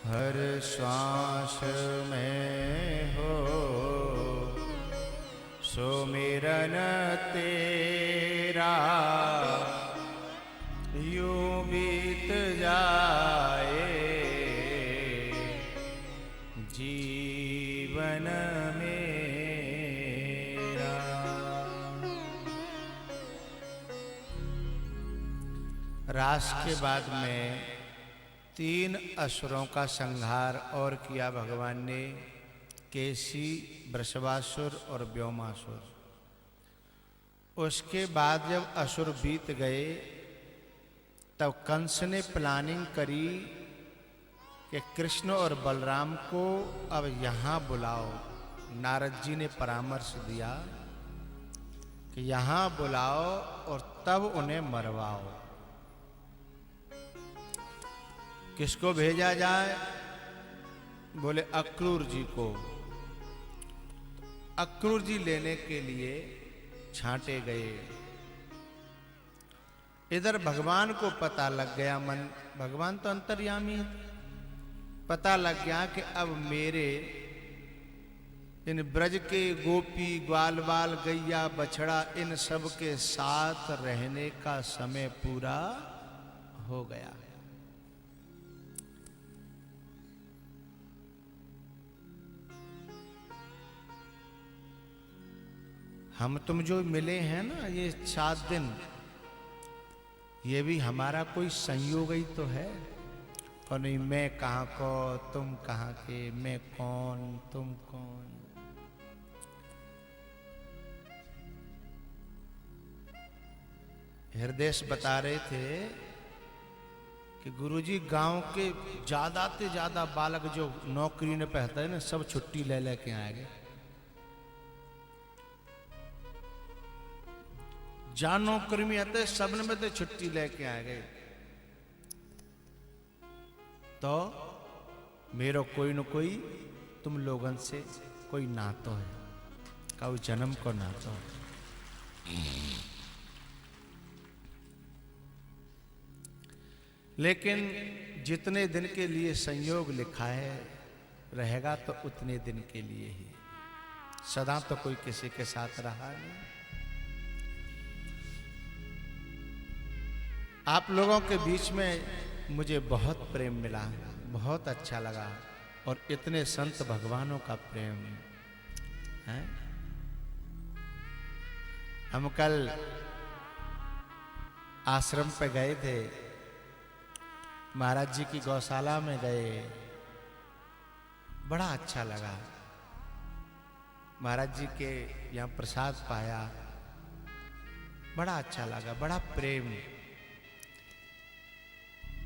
हर श्वास में हो सुमिरन तेरा, यूं बीत जाए जीवन मेरा। रास के बाद में 3 असुरों का संहार और किया भगवान ने, केसी, वृषभासुर और व्योमासुर। उसके बाद जब असुर बीत गए तब कंस ने प्लानिंग करी कि कृष्ण और बलराम को अब यहाँ बुलाओ। नारद जी ने परामर्श दिया कि यहाँ बुलाओ और तब उन्हें मरवाओ। किसको भेजा जाए? बोले अक्रूर जी को। अक्रूर जी लेने के लिए छांटे गए। इधर भगवान को पता लग गया, भगवान तो अंतर्यामी है, पता लग गया कि अब मेरे इन ब्रज के गोपी ग्वाल बाल गैया बछड़ा इन सब के साथ रहने का समय पूरा हो गया। हम तुम जो मिले हैं ना ये 7 दिन, ये भी हमारा कोई संयोग ही तो है। और नहीं मैं कहाँ को, तुम कहाँ के, मैं कौन, तुम कौन। हृदय बता रहे थे कि गुरुजी गांव के ज्यादा से ज्यादा बालक जो नौकरी ने पहनता है ना, सब छुट्टी ले लेके आएंगे। जहां नौकरी में आते सबने में तो छुट्टी लेके आ गए। तो मेरो कोई न कोई तुम लोगन से कोई नातो है, कोई जन्म को नातो है। लेकिन जितने दिन के लिए संयोग लिखा है रहेगा तो उतने दिन के लिए ही, सदा तो कोई किसी के साथ रहा नहीं। आप लोगों के बीच में मुझे बहुत प्रेम मिला, बहुत अच्छा लगा। और इतने संत भगवानों का प्रेम है। हम कल आश्रम पे गए थे, महाराज जी की गौशाला में गए, बड़ा अच्छा लगा। महाराज जी के यहाँ प्रसाद पाया, बड़ा अच्छा लगा, बड़ा प्रेम।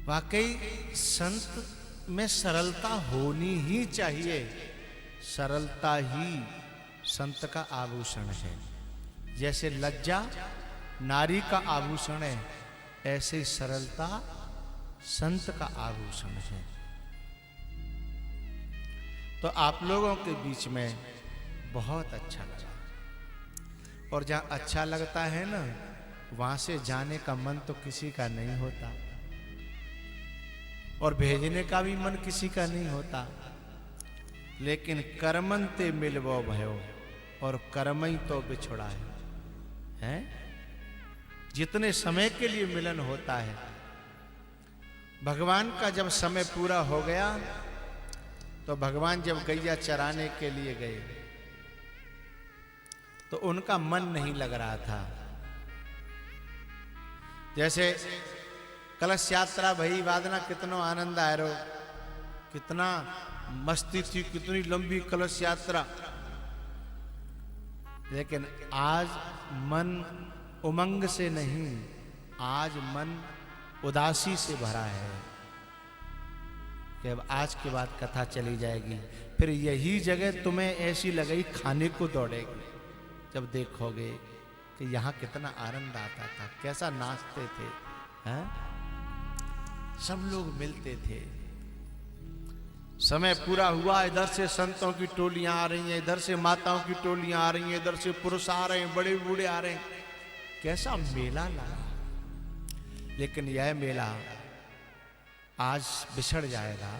वाकई संत में सरलता होनी ही चाहिए। सरलता ही संत का आभूषण है। जैसे लज्जा नारी का आभूषण है, ऐसे ही सरलता संत का आभूषण है। तो आप लोगों के बीच में बहुत अच्छा लगा। और जहां अच्छा लगता है ना, वहां से जाने का मन तो किसी का नहीं होता, और भेजने का भी मन किसी का नहीं होता। लेकिन कर्मन ते मिलवो भयो, और कर्म ही तो बिछुड़ा है? जितने समय के लिए मिलन होता है, भगवान का जब समय पूरा हो गया तो भगवान जब गैया चराने के लिए गए तो उनका मन नहीं लग रहा था। जैसे कलश यात्रा भई वादना, कितना आनंद आया रो, कितना मस्ती थी, कितनी लंबी कलश यात्रा। लेकिन आज मन उमंग से नहीं, आज मन उदासी से भरा है कि अब आज के बाद कथा चली जाएगी, फिर यही जगह तुम्हें ऐसी लगेगी खाने को दौड़ेगी जब देखोगे कि यहाँ कितना आनंद आता था, कैसा नाचते थे, हैं? सब लोग मिलते थे। समय पूरा हुआ, इधर से संतों की टोलियां आ रही हैं, इधर से माताओं की टोलियां आ रही हैं, इधर से पुरुष आ रहे हैं, बड़े बूढ़े आ रहे हैं। कैसा मेला लगा। लेकिन यह मेला आज बिछड़ जाएगा,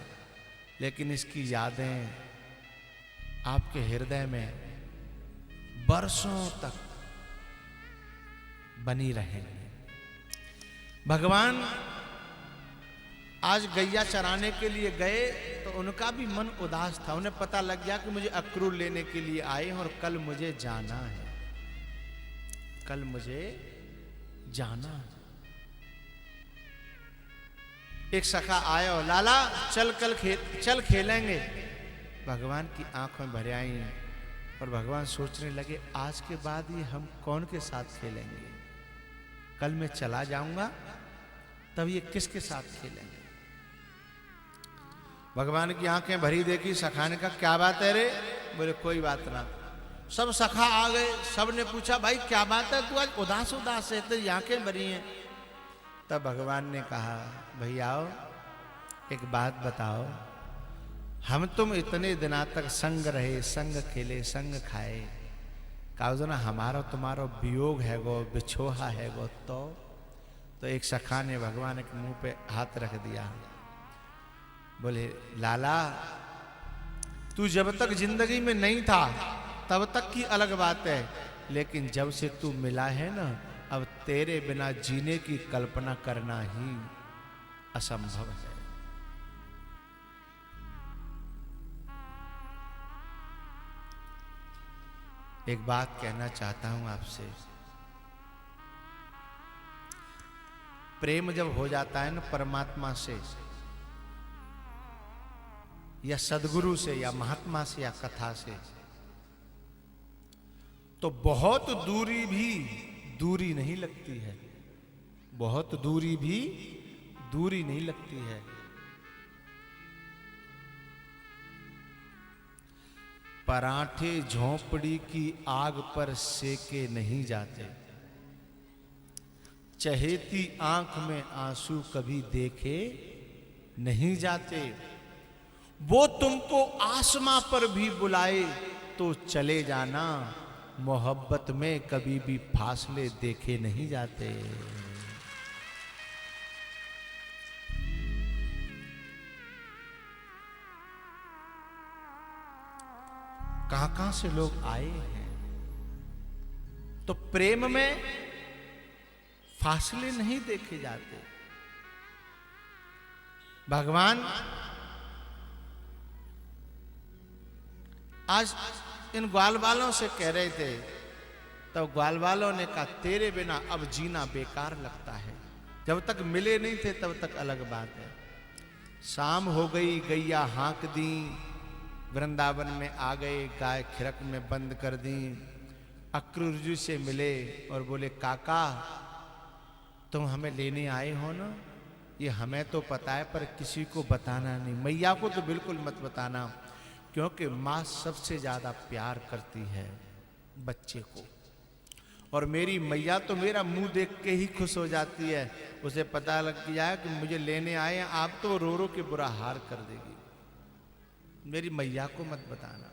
लेकिन इसकी यादें आपके हृदय में बरसों तक बनी रहेंगी। भगवान आज गैया चराने के लिए गए तो उनका भी मन उदास था। उन्हें पता लग गया कि मुझे अक्रूर लेने के लिए आए हैं और कल मुझे जाना है, कल मुझे जाना है। एक सखा आया और लाला चल खेलेंगे। भगवान की आंखों में भर आई और भगवान सोचने लगे आज के बाद ये हम कौन के साथ खेलेंगे? कल मैं चला जाऊंगा तब ये किसके साथ खेलेंगे? भगवान की आंखें भरी देखी, सखा ने कहा क्या बात है रे? बोले कोई बात ना। सब सखा आ गए, सब ने पूछा भाई क्या बात है, तू आज उदास उदास है, तेरी आंखें भरी हैं। तब भगवान ने कहा भैया आओ एक बात बताओ, हम तुम इतने दिना तक संग रहे, संग खेले, संग खाए, कहा ना हमारा तुम्हारा वियोग है गो, बिछोहा है गो। तो एक सखा ने भगवान के मुंह पे हाथ रख दिया, बोले लाला तू जब तक जिंदगी में नहीं था तब तक की अलग बात है, लेकिन जब से तू मिला है ना, अब तेरे बिना जीने की कल्पना करना ही असंभव है। एक बात कहना चाहता हूं आपसे, प्रेम जब हो जाता है ना परमात्मा से या सदगुरु से या महात्मा से या कथा से, तो बहुत दूरी भी दूरी नहीं लगती है, बहुत दूरी भी दूरी नहीं लगती है। पराठे झोंपड़ी की आग पर सेके नहीं जाते, चहेती आंख में आंसू कभी देखे नहीं जाते, वो तुमको आसमां पर भी बुलाए तो चले जाना, मोहब्बत में कभी भी फासले देखे नहीं जाते। कहां से लोग आए हैं, तो प्रेम में फासले नहीं देखे जाते। भगवान आज इन ग्वाल वालों से कह रहे थे, तब ग्वाल वालों ने कहा तेरे बिना अब जीना बेकार लगता है। जब तक मिले नहीं थे तब तक अलग बात है। शाम हो गई, गैया हाँक दी, वृंदावन में आ गए, गाय खिरक में बंद कर दी। अक्रूर जी से मिले और बोले काका तुम हमें लेने आए हो ना, ये हमें तो पता है पर किसी को बताना नहीं, मैया को तो बिल्कुल मत बताना, क्योंकि माँ सबसे ज्यादा प्यार करती है बच्चे को, और मेरी मैया तो मेरा मुंह देख के ही खुश हो जाती है। उसे पता लग गया कि मुझे लेने आए हैं आप, तो रो रो के बुरा हाल कर देगी। मेरी मैया को मत बताना।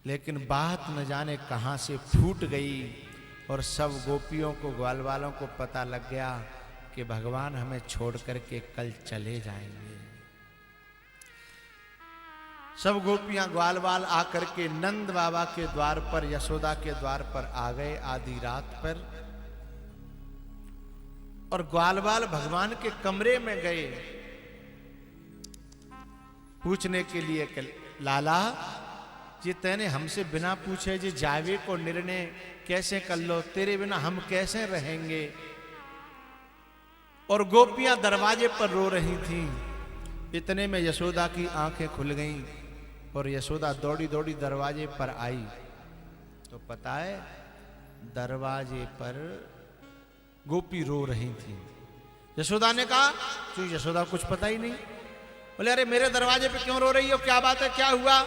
लेकिन बात न जाने कहां से फूट गई और सब गोपियों को, ग्वाल वालों को पता लग गया कि भगवान हमें छोड़ करके कल चले जाएंगे। सब गोपियां ग्वाल वाल आकर के नंद बाबा के द्वार पर, यशोदा के द्वार पर आ गए आधी रात पर, और ग्वाल वाल भगवान के कमरे में गए पूछने के लिए कि लाला ये तेने हमसे बिना पूछे जी जावे को निर्णय कैसे कर लो, तेरे बिना हम कैसे रहेंगे। और गोपियां दरवाजे पर रो रही थीं। इतने में यशोदा की आंखें खुल गईं और यशोदा दौड़ी दौड़ी दरवाजे पर आई, तो पता है दरवाजे पर गोपी रो रही थी। यशोदा ने कहा तो यशोदा कुछ पता ही नहीं, बोले अरे मेरे दरवाजे पे क्यों रो रही हो, क्या बात है, क्या हुआ,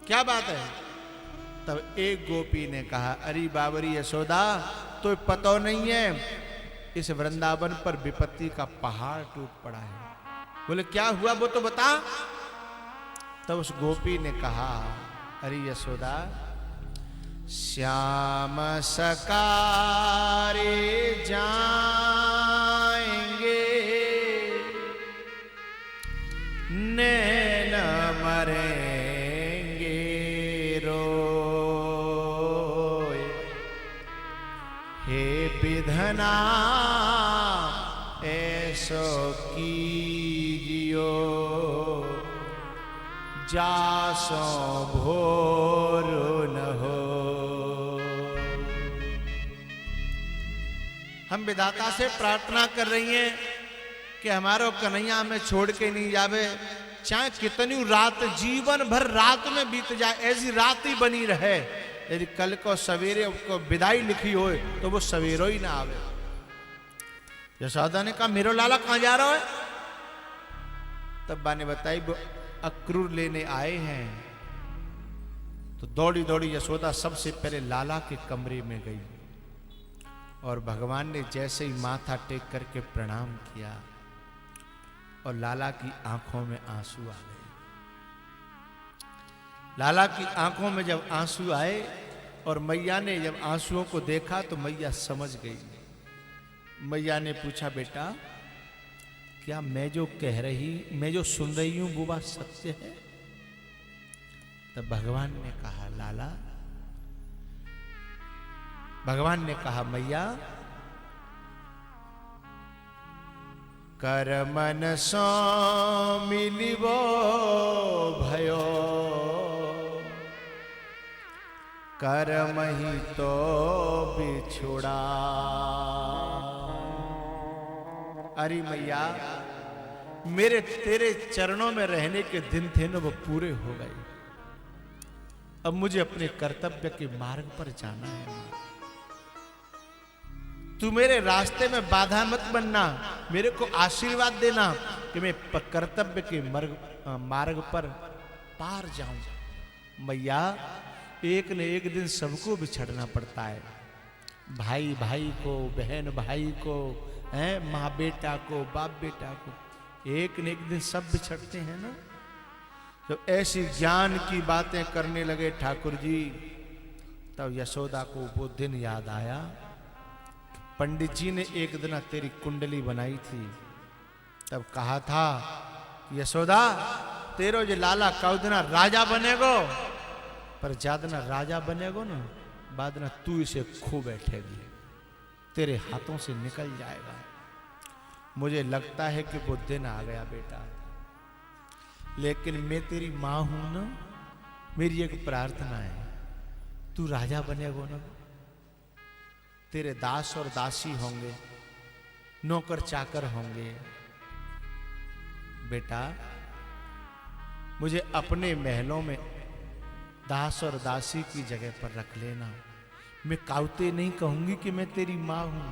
क्या बात है। तब एक गोपी ने कहा अरे बाबरी यशोदा तो पता नहीं है, इस वृंदावन पर विपत्ति का पहाड़ टूट पड़ा है। बोले क्या हुआ वो तो बता। तब उस गोपी ने कहा अरे यशोदा श्याम सकारे जाए मना ऐसो कीजियो जासो भोर न हो। हम विधाता से प्रार्थना कर रही हैं कि हमारो कन्हैया हमें छोड़ के नहीं जावे, चाहे कितनी रात जीवन भर रात में बीत जाए, ऐसी रात ही बनी रहे। यदि कल को सवेरे को विदाई लिखी हो तो वो सवेरो ही ना आवे। यशोदा ने कहा मेरो लाला कहां जा रहा है? तब बा ने बताई वो अक्रूर लेने आए हैं। तो दौड़ी दौड़ी यशोदा सबसे पहले लाला के कमरे में गई और भगवान ने जैसे ही माथा टेक करके प्रणाम किया और लाला की आंखों में आंसू आ गए। लाला की आंखों में जब आंसू आए और मैया ने जब आंसुओं को देखा तो मैया समझ गई। मैया ने पूछा बेटा क्या मैं जो सुन रही हूं वो बात सत्य है? तब भगवान ने कहा लाला, भगवान ने कहा मैया कर मन सो मिलिबो भयो कर मही तो बिछुड़ा। अरे मैया मेरे तेरे चरणों में रहने के दिन थे ना वो पूरे हो गए। अब मुझे अपने कर्तव्य के मार्ग पर जाना है। तू मेरे रास्ते में बाधा मत बनना, मेरे को आशीर्वाद देना कि मैं कर्तव्य के मार्ग पर पार जाऊं। मैया एक न एक दिन सबको बिछड़ना पड़ता है, भाई भाई को, बहन भाई को, माँ बेटा को, बाप बेटा को, एक न एक दिन सब बिछड़ते हैं ना। तो ऐसी ज्ञान की बातें करने लगे ठाकुर जी, तब यशोदा को वो दिन याद आया। पंडित जी ने एक दिन तेरी कुंडली बनाई थी, तब कहा था यशोदा तेरो जो लाला कौदना राजा बनेगो, पर ज्यादा राजा बनेगो ना बाद ना तू इसे खो बैठेगी, तेरे हाथों से निकल जाएगा। मुझे लगता है कि वो दिन आ गया बेटा, लेकिन मैं तेरी माँ हूं ना, मेरी एक प्रार्थना है, तू राजा बनेगो ना, तेरे दास और दासी होंगे, नौकर चाकर होंगे। बेटा मुझे अपने महलों में दास और दासी की जगह पर रख लेना। मैं काउते नहीं कहूंगी कि मैं तेरी माँ हूं,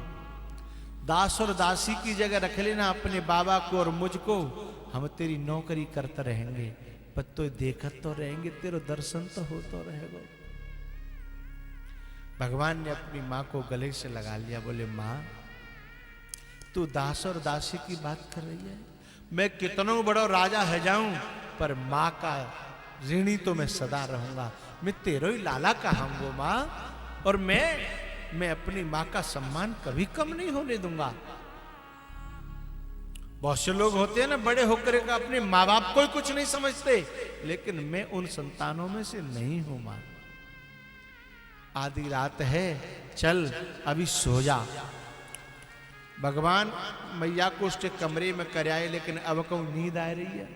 दास और दासी की जगह रख लेना अपने बाबा को और मुझको। हम तेरी नौकरी करते रहेंगे, पर तो देखत तो रहेंगे, तेरा दर्शन तो हो तो रहेगा। भगवान ने अपनी माँ को गले से लगा लिया, बोले माँ तू दास और दासी की बात कर रही है, मैं कितनों बड़ा राजा है जाऊं, पर माँ का ऋणी तो मैं सदा रहूंगा। मैं तेरो ही लाला कहूंगा माँ, और मैं अपनी माँ का सम्मान कभी कम नहीं होने दूंगा। बहुत से लोग होते हैं ना बड़े होकर का अपने माँ बाप को ही कुछ नहीं समझते, लेकिन मैं उन संतानों में से नहीं हूं माँ। आधी रात है, चल अभी सो जा। भगवान मैया को उसके कमरे में कर आए, लेकिन अब कहूं नींद आ रही है।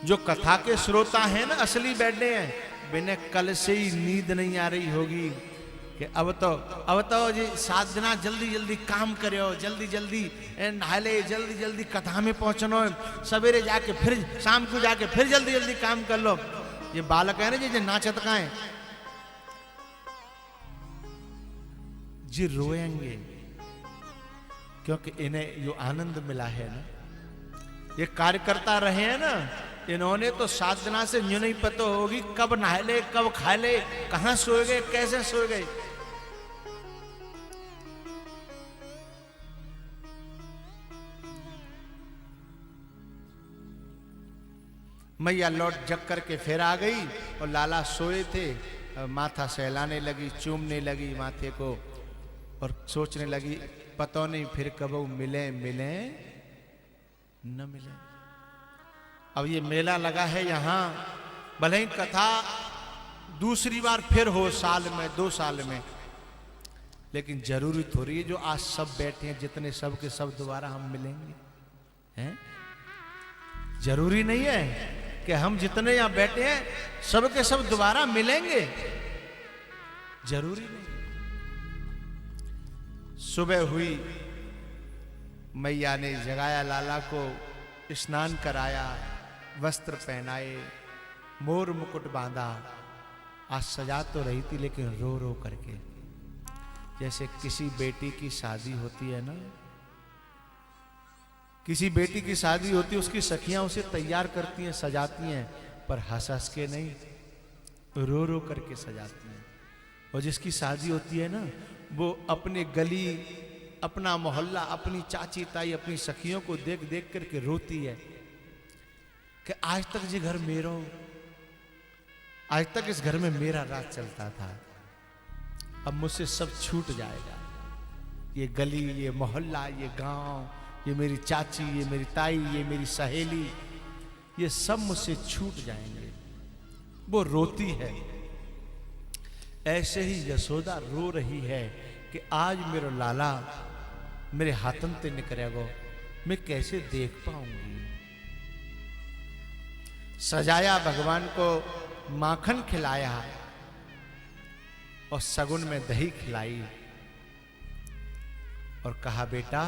जो कथा के श्रोता हैं ना असली बैठे हैं, बिना कल से ही नींद नहीं आ रही होगी कि अब तो जी 7 दिना जल्दी जल्दी काम करो, जल्दी जल्दी नहाले, जल्दी जल्दी कथा में पहुंचनो, सवेरे जाके फिर शाम को जाके फिर जल्दी जल्दी काम कर लो। ये बालक है ना जी नाचत का है जी, रोएंगे क्योंकि इन्हें जो आनंद मिला है ना, ये कार्यकर्ता रहे हैं ना, इन्होंने तो 7 दिना से यूं नहीं पता होगी कब नहा ले, कब खा ले, कहां सोए गए, कैसे सोए गए। मैया लौट जग करके फिर आ गई और लाला सोए थे, माथा सहलाने लगी, चूमने लगी माथे को और सोचने लगी पता नहीं फिर कब मिले मिले न मिले। अब ये मेला लगा है यहाँ, भले ही कथा दूसरी बार फिर हो साल में 2 साल में, लेकिन जरूरी थोड़ी है जो आज सब बैठे हैं जितने सब के सब दोबारा हम मिलेंगे, हैं? जरूरी नहीं है कि हम जितने यहां बैठे हैं सब के सब दोबारा मिलेंगे, जरूरी नहीं। सुबह हुई, मैया ने जगाया लाला को, स्नान कराया, वस्त्र पहनाए, मोर मुकुट बांधा। आज सजा तो रही थी लेकिन रो रो करके, जैसे किसी बेटी की शादी होती है ना, किसी बेटी की शादी होती है, उसकी सखियां उसे तैयार करती हैं, सजाती हैं, पर हंस हंस के नहीं, रो रो करके सजाती हैं। और जिसकी शादी होती है ना, वो अपने गली, अपना मोहल्ला, अपनी चाची ताई, अपनी सखियों को देख देख करके रोती है कि आज तक ये घर मेरा, आज तक इस घर में मेरा राज चलता था, अब मुझसे सब छूट जाएगा। ये गली, ये मोहल्ला, ये गांव, ये मेरी चाची, ये मेरी ताई, ये मेरी सहेली, ये सब मुझसे छूट जाएंगे। वो रोती है। ऐसे ही यशोदा रो रही है कि आज मेरा लाला मेरे हाथन ते निकलेगा, मैं कैसे देख पाऊंगी। सजाया, भगवान को माखन खिलाया और सगुन में दही खिलाई और कहा, बेटा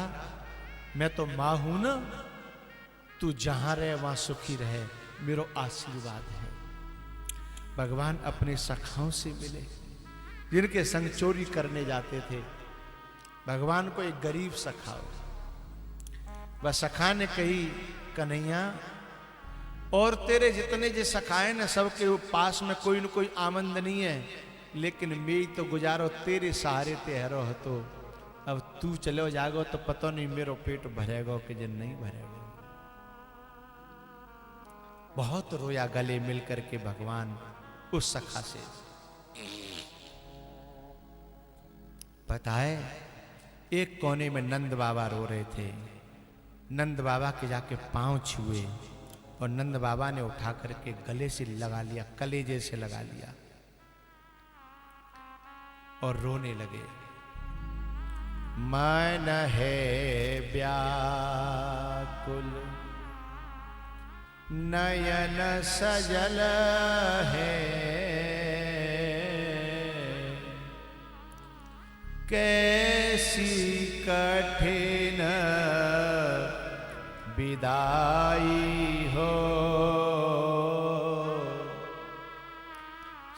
मैं तो मां हूं ना, तू जहां रहे वहां सुखी रहे, मेरा आशीर्वाद है। भगवान अपने सखाओं से मिले जिनके संग चोरी करने जाते थे। भगवान को एक गरीब सखा, वह सखा ने कही, कन्हैया और तेरे जितने जो सखाए ना, सबके पास में कोई न कोई आमदनी है, लेकिन मेरी तो गुजारो तेरे सहारे तेहरो हो, तो अब तू चलो जागो तो पता नहीं मेरो पेट भरेगा कि जिन नहीं भरेगा। बहुत रोया गले मिल करके भगवान उस सखा से। पता है, एक कोने में नंद बाबा रो रहे थे। नंद बाबा के जाके पांव छुए और नंद बाबा ने उठा करके गले से लगा लिया, कलेजे से लगा लिया और रोने लगे। मन है व्याकुल नयन सजल है, कैसी कठिन विदाई हो।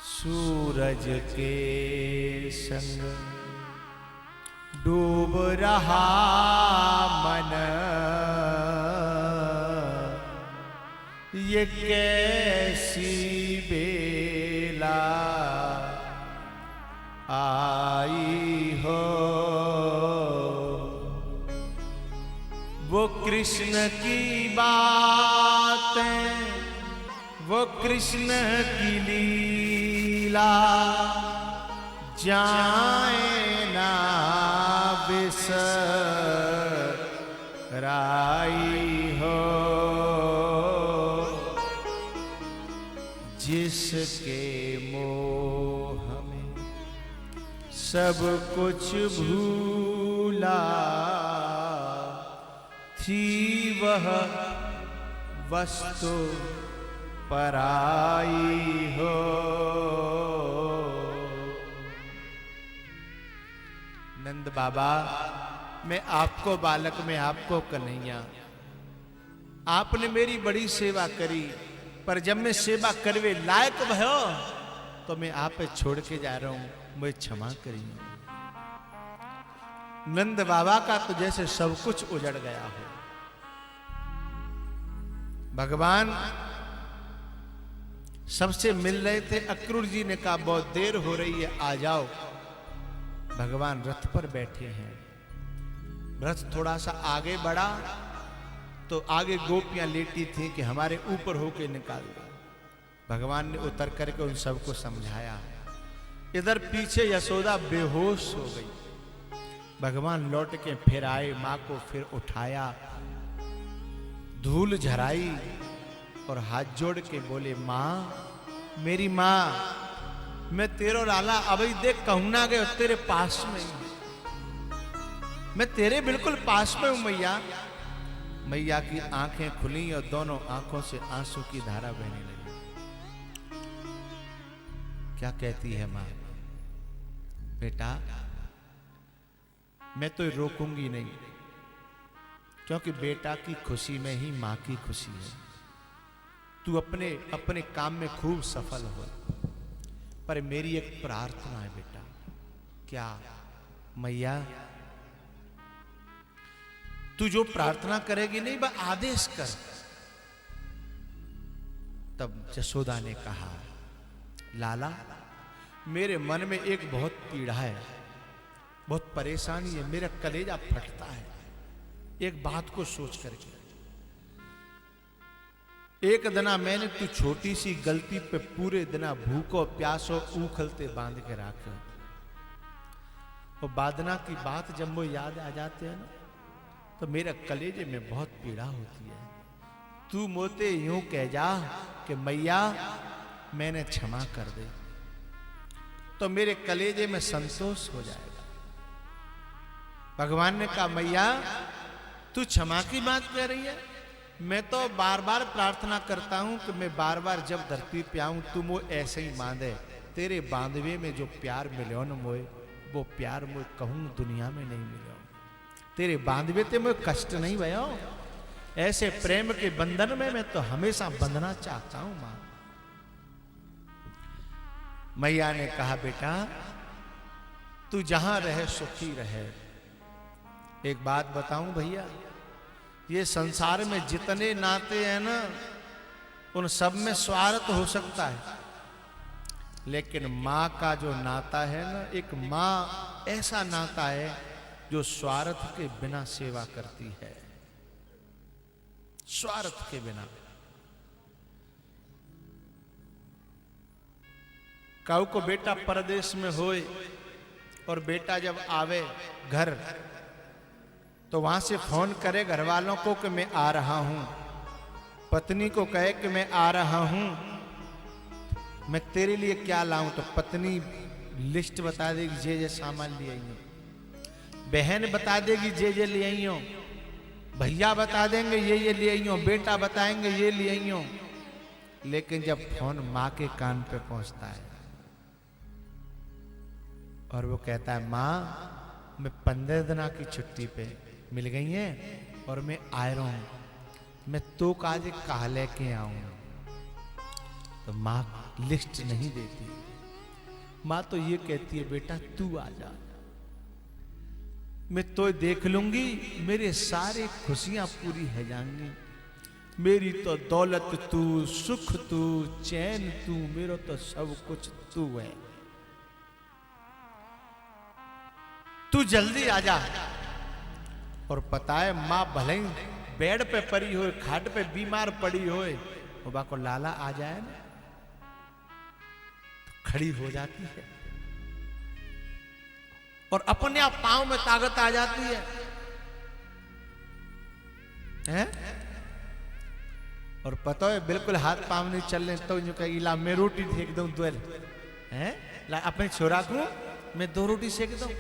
सूरज के संग डूब रहा मन, ये कैसी बेला आई हो। वो कृष्ण की बातें, वो कृष्ण की लीला, जाए ना बिसराई हो। जिसके मोह में सब कुछ भूला, थी वह वस्तु पराई हो। नंद बाबा, मैं आपको बालक में आपको कन्हैया, आपने मेरी बड़ी सेवा करी, पर जब मैं सेवा करवे लायक भयो तो मैं आप छोड़ के जा रहा हूं, मुझे क्षमा करिए। नंद बाबा का तो जैसे सब कुछ उजड़ गया हो। भगवान सबसे मिल रहे थे। अक्रूर जी ने कहा बहुत देर हो रही है, आ जाओ। भगवान रथ पर बैठे हैं। रथ थोड़ा सा आगे बढ़ा तो आगे गोपियां लेटी थी कि हमारे ऊपर होके निकाल दो। भगवान ने उतर करके उन सबको समझाया। इधर पीछे यशोदा बेहोश हो गई। भगवान लौट के फिर आए, मां को फिर उठाया, धूल झराई और हाथ जोड़ के बोले, मां मेरी मां, मैं तेरो लाला अभी देख कहूं ना गए तेरे पास में। मैं तेरे बिल्कुल पास में हूं मैया। मैया की आंखें खुली और दोनों आंखों से आंसू की धारा बहने लगी। क्या कहती है मां? बेटा मैं तो रोकूंगी नहीं, क्योंकि बेटा की खुशी में ही मां की खुशी है। तू अपने अपने काम में खूब सफल हो, पर मेरी एक प्रार्थना है बेटा। क्या? मैया तू जो प्रार्थना करेगी नहीं वह आदेश कर। तब जशोदा ने कहा, लाला मेरे मन में एक बहुत पीड़ा है, बहुत परेशानी है, मेरा कलेजा फटता है एक बात को सोच करके। एक दिना मैंने तू छोटी सी गलती पे पूरे दिना भूखो प्यासो उखलते बांध के रखा, और बादना की बात जब वो याद आ जाते हैं ना तो मेरा कलेजे में बहुत पीड़ा होती है। तू मोते यूं कह जा कि मैया मैंने क्षमा कर दे, तो मेरे कलेजे में संतोष हो जाएगा। भगवान ने कहा, मैया तू क्षमा की बात कह रही है? मैं तो बार बार प्रार्थना करता हूं कि मैं बार बार जब धरती पे आऊं तू मुझे ऐसे ही बांधे। तेरे बांधवे में जो प्यार मिलो न मोए, वो प्यार मुझे कहूं दुनिया में नहीं मिलो। तेरे बांधवे ते मुझे कष्ट नहीं भयो, ऐसे प्रेम के बंधन में मैं तो हमेशा बंधना चाहता हूं मां। मैया ने कहा, बेटा तू जहां रहे सुखी रहे। एक बात बताऊं भैया, ये संसार में जितने नाते हैं ना उन सब में स्वार्थ हो सकता है, लेकिन मां का जो नाता है ना, एक मां ऐसा नाता है जो स्वार्थ के बिना सेवा करती है, स्वार्थ के बिना। काऊ को बेटा परदेश में होए और बेटा जब आवे घर तो वहां से फोन करे घर वालों को कि मैं आ रहा हूं, पत्नी को कहे कि मैं आ रहा हूं, मैं तेरे लिए क्या लाऊं, तो पत्नी लिस्ट बता देगी जे जे सामान ले आई हो, बहन बता देगी जे जे ले आई हो, भैया बता देंगे ये ले आई हो, बेटा बताएंगे ये ले आई हो। लेकिन जब फोन मां के कान पे पहुंचता है और वो कहता है, मां मैं 15 दिन की छुट्टी पे मिल गई है और मैं आ रहा हूं, मैं तो काज कहा लेके आऊं, तो मां लिस्ट नहीं देती। मां तो ये कहती है, बेटा तू आ जा, मैं तो देख लूंगी, मेरे सारे खुशियां पूरी है जाएंगी, मेरी तो दौलत तू, सुख तू, चैन तू, मेरा तो सब कुछ तू है, तू जल्दी आ जा। और पता है मां भले ही बेड पे पड़ी हो, खाट पे बीमार पड़ी हो, वो को लाला आ जाए ना तो खड़ी हो जाती है और अपने आप पांव में ताकत आ जाती है, हैं? और पता है बिल्कुल हाथ पांव नहीं चलने तो जो कहेगी, ला मैं रोटी सेक दूं द्वल, हैं? ला अपने छोरा को मैं 2 रोटी सेक दूं।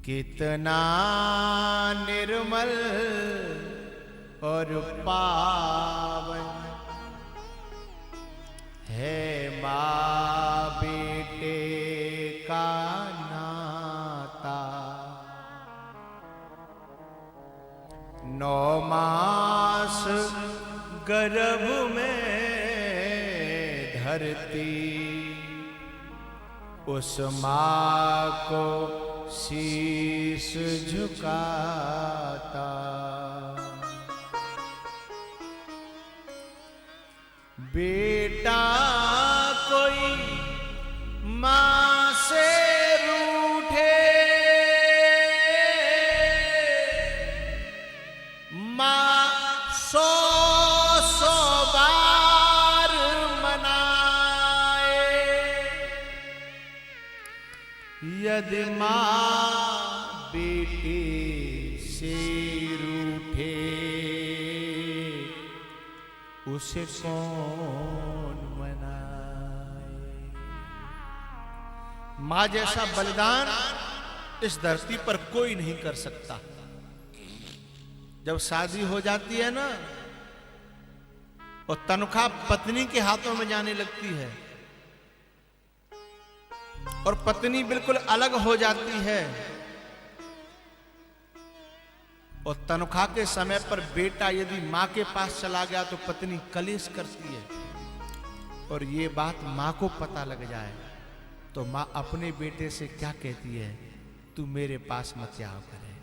कितना निर्मल और पावन है मां बेटे का नाता, 9 मास गर्भ में धरती उस मां को शीश झुकाता, बेटा कोई मां से रूठे, मां 100 बार मनाए, यदि मां बेटे से रूठे उसे कौन मनाए। मां जैसा बलिदान इस धरती पर कोई नहीं कर सकता। जब शादी हो जाती है ना, और तनख्वाह पत्नी के हाथों में जाने लगती है और पत्नी बिल्कुल अलग हो जाती है, और तनख्वाह के समय पर बेटा यदि मां के पास चला गया तो पत्नी कलेश करती है, और ये बात मां को पता लग जाए तो मां अपने बेटे से क्या कहती है, तू मेरे पास मत आओ करे।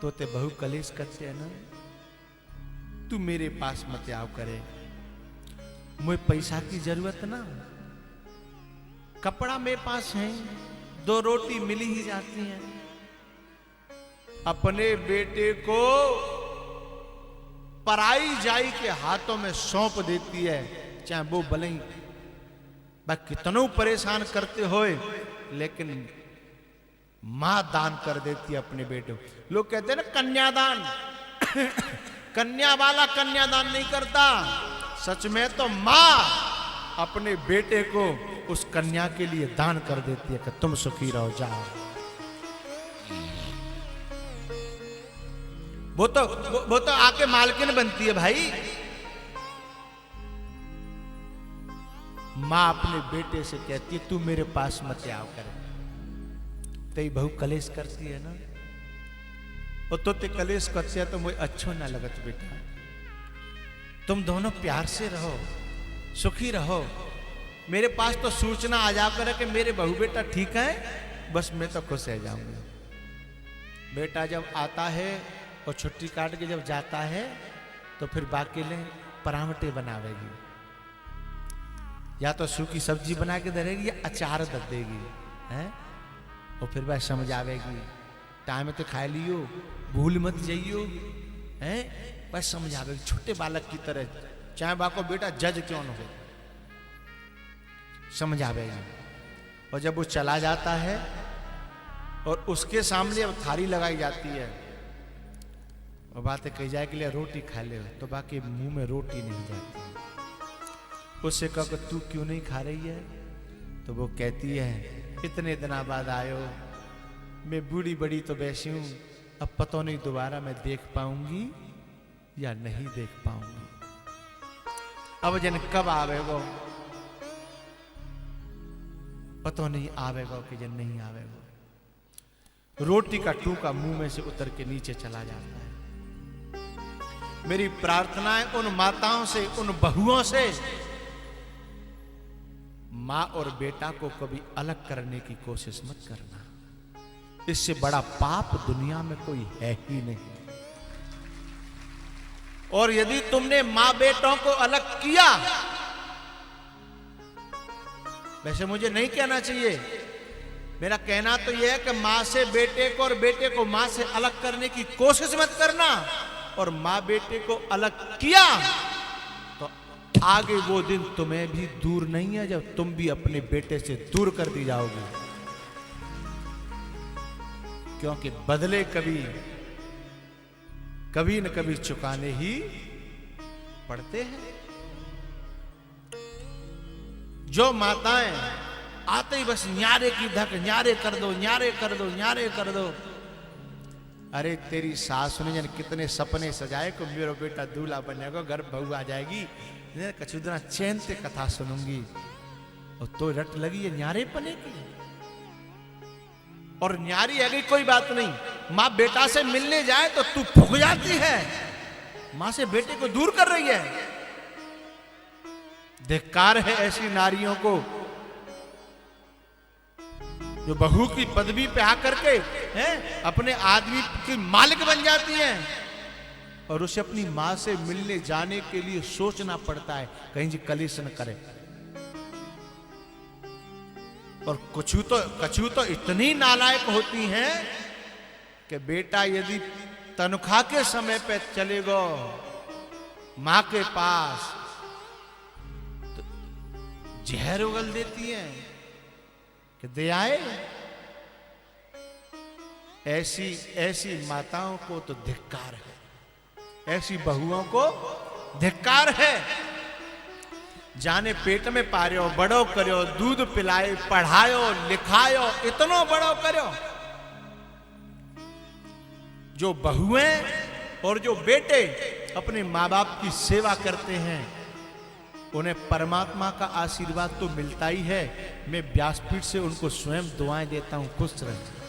तो ते बहु कलेश करते है ना, तू मेरे पास मत आओ करे, मुझे पैसा की जरूरत ना, कपड़ा मेरे पास है, 2 रोटी मिली ही जाती है। अपने बेटे को पराई जाई के हाथों में सौंप देती है, चाहे वो भले ही कितनों परेशान करते होए, लेकिन मां दान कर देती है अपने बेटे को। लोग कहते हैं ना कन्यादान कन्या वाला कन्यादान नहीं करता, सच में तो मां अपने बेटे को उस कन्या के लिए दान कर देती है कि तुम सुखी रहो, जाओ। वो तो आके मालकिन बनती है भाई। मां अपने बेटे से कहती है तू मेरे पास मत आओ करे, तेरी बहू कलेश करती है ना, और तो ते कलेश करते है तो मुझे अच्छो ना लगत बेटा, तुम दोनों प्यार से रहो, सुखी रहो। मेरे पास तो सूचना आ जा कर कि मेरे बहू बेटा ठीक है, बस मैं तो खुश रह जाऊंगा। बेटा जब आता है और छुट्टी काट के जब जाता है तो फिर बाकी ले परांठे बनावेगी, या तो सूखी सब्जी बना के दे या अचार दे देगी, हैं? और फिर वह समझ आवेगी, टाइम तो खा लियो, भूल मत जाइयो, हैं? बस समझ आवेगी छोटे बालक की तरह, चाहे बाको बेटा जज क्यों न हो, समझ आवेगी। और जब वो चला जाता है और उसके सामने अब थाली लगाई जाती है और बातें कही जाए के लिए रोटी खा ले, तो बाकी मुंह में रोटी नहीं जाती। उससे कहो तू क्यों नहीं खा रही है, तो वो कहती है इतने दिन बाद आयो, मैं बूढ़ी बड़ी तो वैसी हूं, अब पता नहीं दोबारा मैं देख पाऊंगी या नहीं देख पाऊंगी। अब जन कब आवेगो, पता नहीं आवेगो कि जन नहीं आवेगो। रोटी का टूका मुंह में से उतर के नीचे चला जाता है। मेरी प्रार्थनाएं उन माताओं से, उन बहुओं से, मां और बेटा को कभी अलग करने की कोशिश मत करना, इससे बड़ा पाप दुनिया में कोई है ही नहीं। और यदि तुमने मां बेटों को अलग किया, वैसे मुझे नहीं कहना चाहिए, मेरा कहना तो यह है कि मां से बेटे को और बेटे को मां से अलग करने की कोशिश मत करना, और मां बेटे को अलग किया तो आगे वो दिन तुम्हें भी दूर नहीं है जब तुम भी अपने बेटे से दूर कर दी जाओगे, क्योंकि बदले कभी न कभी चुकाने ही पड़ते हैं। जो माताएं आते ही बस न्यारे की धक, न्यारे कर दो, न्यारे कर दो, न्यारे कर दो। अरे तेरी सास ने जन कितने सपने सजाए को मेरा बेटा दूल्हा बनेगा, घर बहू आ जाएगी, कछुदना चैन से कथा सुनूंगी, और तो रट लगी है न्यारे पने की। और न्यारी है गई कोई बात नहीं, मां बेटा से मिलने जाए तो तू फूक जाती है, मां से बेटे को दूर कर रही है। धिक्कार है ऐसी नारियों को जो बहू की पदवी पे आकर के हैं अपने आदमी की मालिक बन जाती हैं, और उसे अपनी मां से मिलने जाने के लिए सोचना पड़ता है कहीं जी कलेश न करे। और कछु तो इतनी नालायक होती हैं कि बेटा यदि तनख्वाह के समय पे चलेगा मां के पास तो जहर उगल देती हैं कि दे आए। ऐसी माताओं को तो धिक्कार है, ऐसी बहुओं को धिक्कार है। जाने पेट में पारियो, बड़ो करियो, दूध पिलाए, पढ़ायो, लिखायो, इतनो बड़ो करियो। जो बहुएं और जो बेटे अपने माँ बाप की सेवा करते हैं, उन्हें परमात्मा का आशीर्वाद तो मिलता ही है। मैं व्यासपीठ से उनको स्वयं दुआएं देता हूं, खुश रहिए।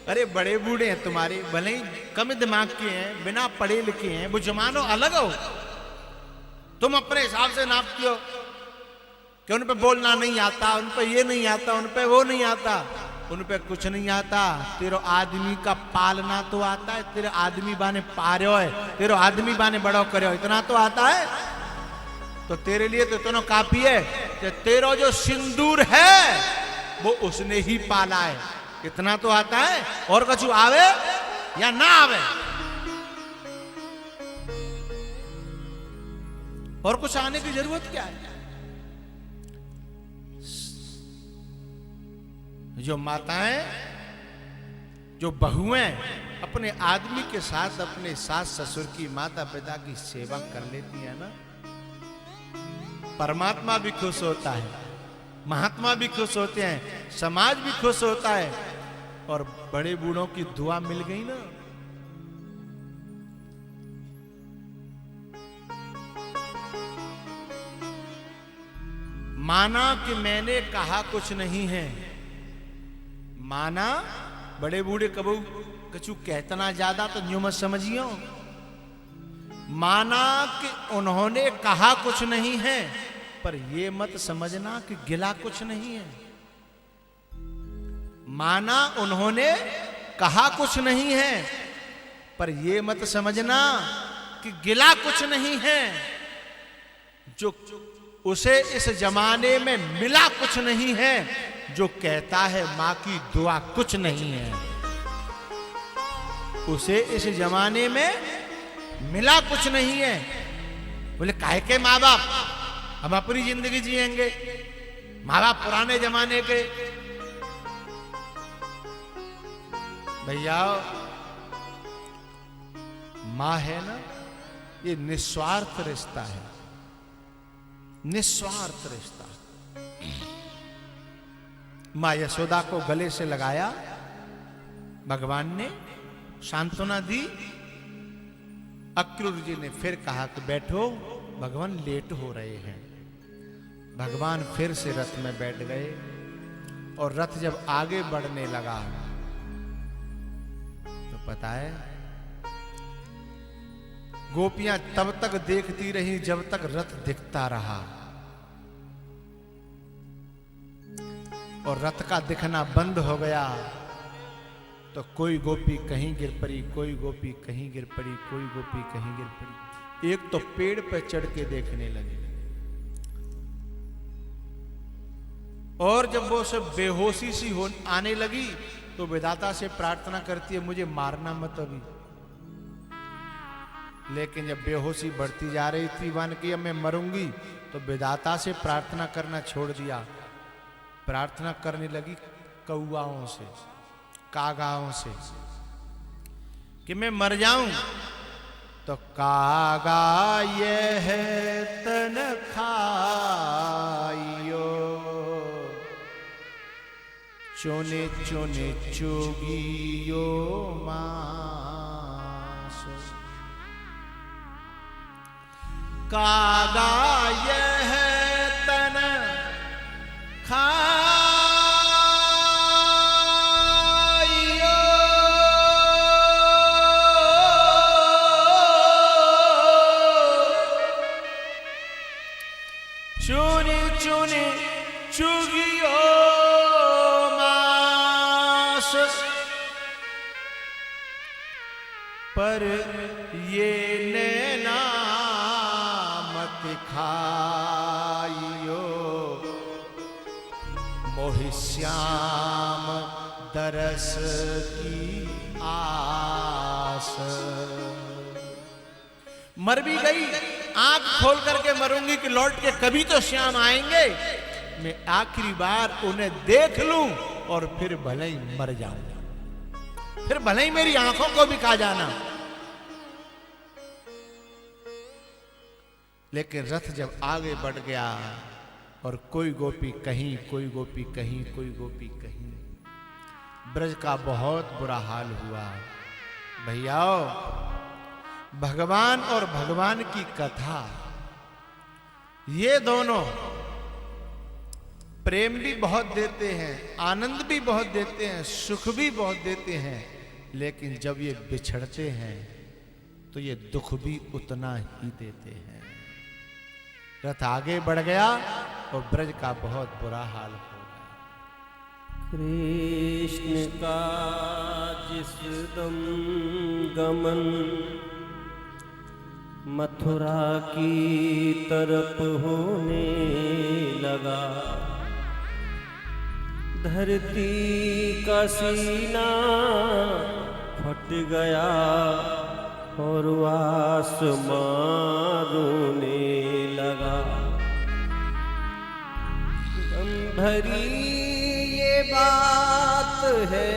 अरे बड़े बूढ़े हैं तुम्हारे, भले ही कम दिमाग के हैं, बिना पढ़े लिखे हैं, वो जमानो अलग हो। तुम अपने हिसाब से नापती हो कि उन पे बोलना नहीं आता, उन पे ये नहीं आता, उन पे वो नहीं आता। उन पे कुछ नहीं आता। तेरे आदमी का पालना तो आता है, तेरे आदमी बाने पार्यो है, तेरे आदमी बाने बड़ो करो, इतना तो आता है। तो तेरे लिए तो इतना काफी है कि तेरा जो सिंदूर है वो उसने ही पाला है, इतना तो आता है। और कुछ आवे या ना आवे, और कुछ आने की जरूरत क्या है। जो माताएं, जो बहुएं अपने आदमी के साथ अपने सास ससुर की, माता पिता की सेवा कर लेती है ना, परमात्मा भी खुश होता है, महात्मा भी खुश होते हैं, समाज भी खुश होता है। और बड़े बूढ़ों की दुआ मिल गई ना, माना कि मैंने कहा कुछ नहीं है, माना बड़े बूढ़े कबू कछु कहतना ज्यादा तो न्यू मत समझियो। माना कि उन्होंने कहा कुछ नहीं है, पर ये मत समझना कि गिला कुछ नहीं है। माना उन्होंने कहा कुछ नहीं है, पर ये मत समझना कि गिला कुछ नहीं है। जो उसे इस जमाने में मिला कुछ नहीं है, जो कहता है मां की दुआ कुछ नहीं है। उसे इस जमाने में मिला कुछ नहीं है। बोले काहे के माँ बाप, हम अपनी जिंदगी जिएंगे, माँ बाप पुराने जमाने के। भैया मां है ना, ये निस्वार्थ रिश्ता है, निस्वार्थ रिश्ता। मां यशोदा को गले से लगाया, भगवान ने सांत्वना दी। अक्रूर जी ने फिर कहा कि बैठो, भगवान लेट हो रहे हैं। भगवान फिर से रथ में बैठ गए, और रथ जब आगे बढ़ने लगा तो पता है गोपियां तब तक देखती रही जब तक रथ दिखता रहा, और रथ का दिखना बंद हो गया तो कोई गोपी कहीं गिर पड़ी, कोई गोपी कहीं गिर पड़ी, कोई गोपी कहीं गिर पड़ी। एक तो पेड़ पर चढ़ के देखने लगे, और जब वो सब बेहोशी सी हो आने लगी तो विधाता से प्रार्थना करती है मुझे मारना मत अभी। लेकिन जब बेहोशी बढ़ती जा रही थी, वन की अब मैं मरूंगी, तो विधाता से प्रार्थना करना छोड़ दिया। प्रार्थना करने लगी कौआओं से, कागाओं से कि मैं मर जाऊं। तो कागा यह तन खाइयो, चुने चुने चुगियो मास। कागा यह तन खाइयो, चुने चुने चुगियो मास। पर ये नैना मत खाइयो, मोहि श्याम दरस की आस। मर भी गई, आंख खोल करके मरूंगी कि लौट के कभी तो श्याम आएंगे, मैं आखिरी बार उन्हें देख लूं और फिर भले ही मर जाऊंगा, फिर भले ही मेरी आंखों को भी खा जाना। लेकिन रथ जब आगे बढ़ गया और कोई गोपी कहीं, कोई गोपी कहीं, कोई गोपी कहीं, ब्रज का बहुत बुरा हाल हुआ। भैयाओ, भगवान और भगवान की कथा, ये दोनों प्रेम भी बहुत देते हैं, आनंद भी बहुत देते हैं, सुख भी बहुत देते हैं, लेकिन जब ये बिछड़ते हैं तो ये दुख भी उतना ही देते हैं। रथ आगे बढ़ गया और ब्रज का बहुत बुरा हाल हो गया। कृष्ण का जिस दम गमन मथुरा की तरफ होने लगा, धरती का सीना फट गया और आसमां रोने लगा। गम भरी ये बात है,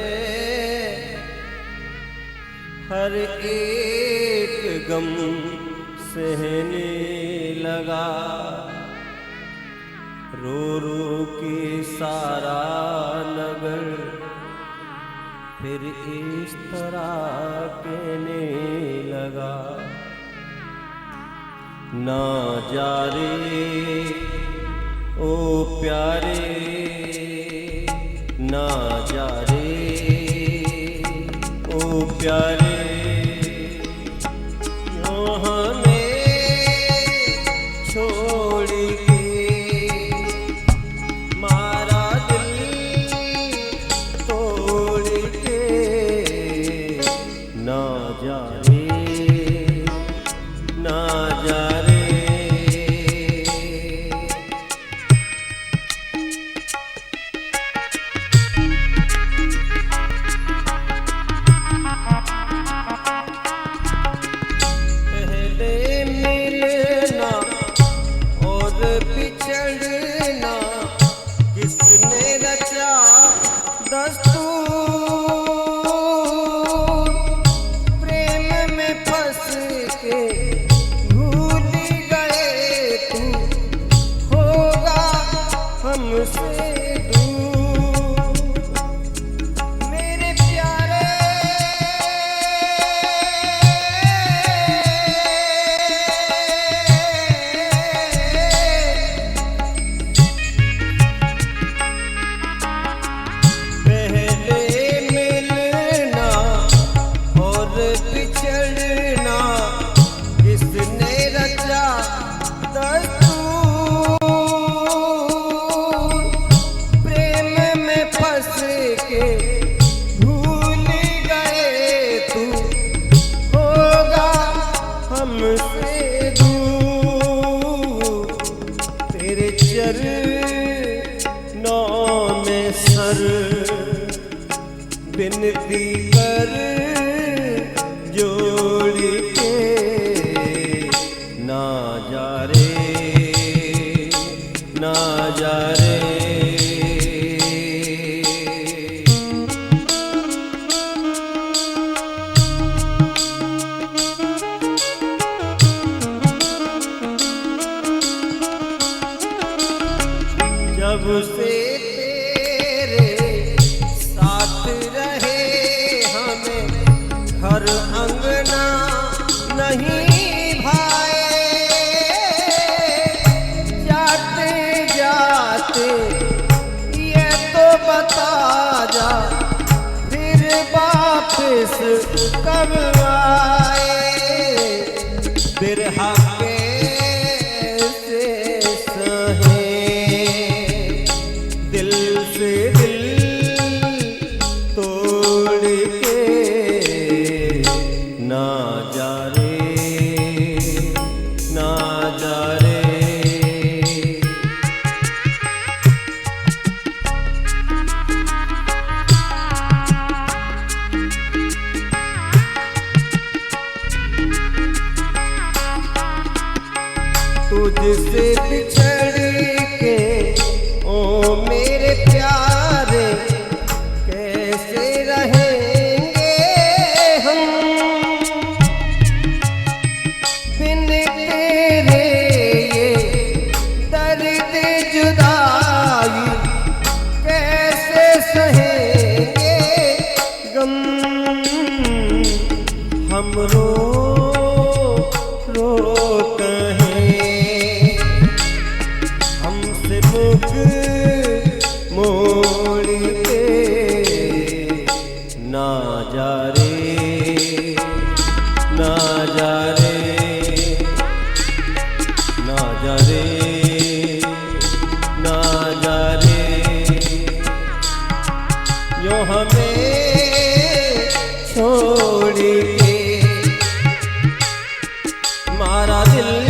हर एक गम सहने लगा, रो रो के सारा नगर फिर इस तरह कहने लगा। ना जा रे ओ प्यारे, ना जा रे ओ प्यारे, हमें छोड़ के मारा दिल तोड़ के, ना जा रे, ना जा रे। विनती कर जोड़ के, ना जा रे, ना जा रे। जब से हर अंगना नहीं भाए, जाते जाते ये तो बता जा फिर वापस कब आए। बिरहा कैसे सहे दिल से दिल तोड़ के, ना जा रे, ना जा रे। तुझसे बिछड़ के ओ मेरे प्यारे कैसे रहेंगे हम, बिन तेरे जुदाई कैसे सहेंगे गम हम रो रो कहें हमसे मुख मोड़ के ना जा रे ना जा रे ना जा रे ना जा रे यो हमें छोड़ के मारा दिल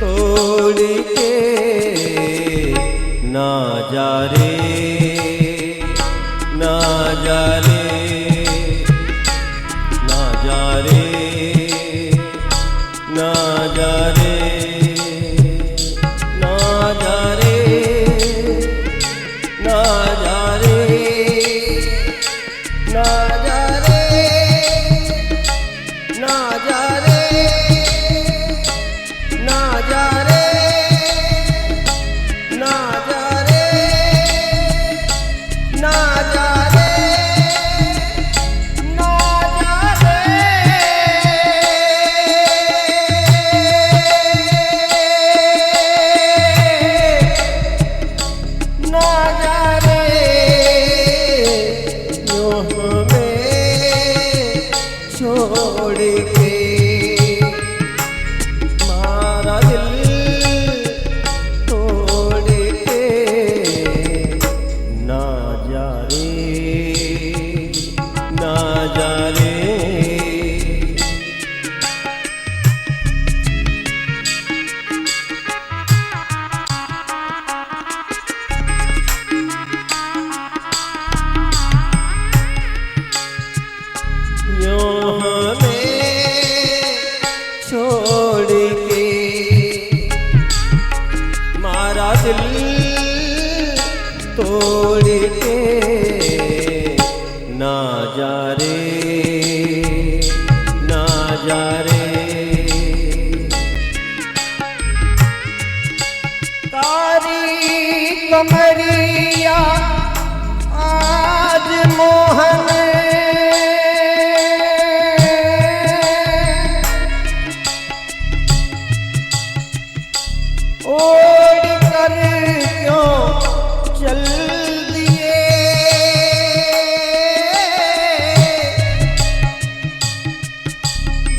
तोड़ के ना जा रे ना जा रे ना जा रे ना जा रे ना जा रे ना जा रे ना जा रे ना जा रे ना जा रे ना जा रे ना जा रे ना जा रे ना जा रे यो हमें छोड़ के मारा दिल तोड़ के ना जा रे ना जा रे यो हमें छोड़ के मारा दिल तोड़ के ना जा रे ना जा रे तारी कमरिया आज मोहन ओढ़ कर क्यों चल दिए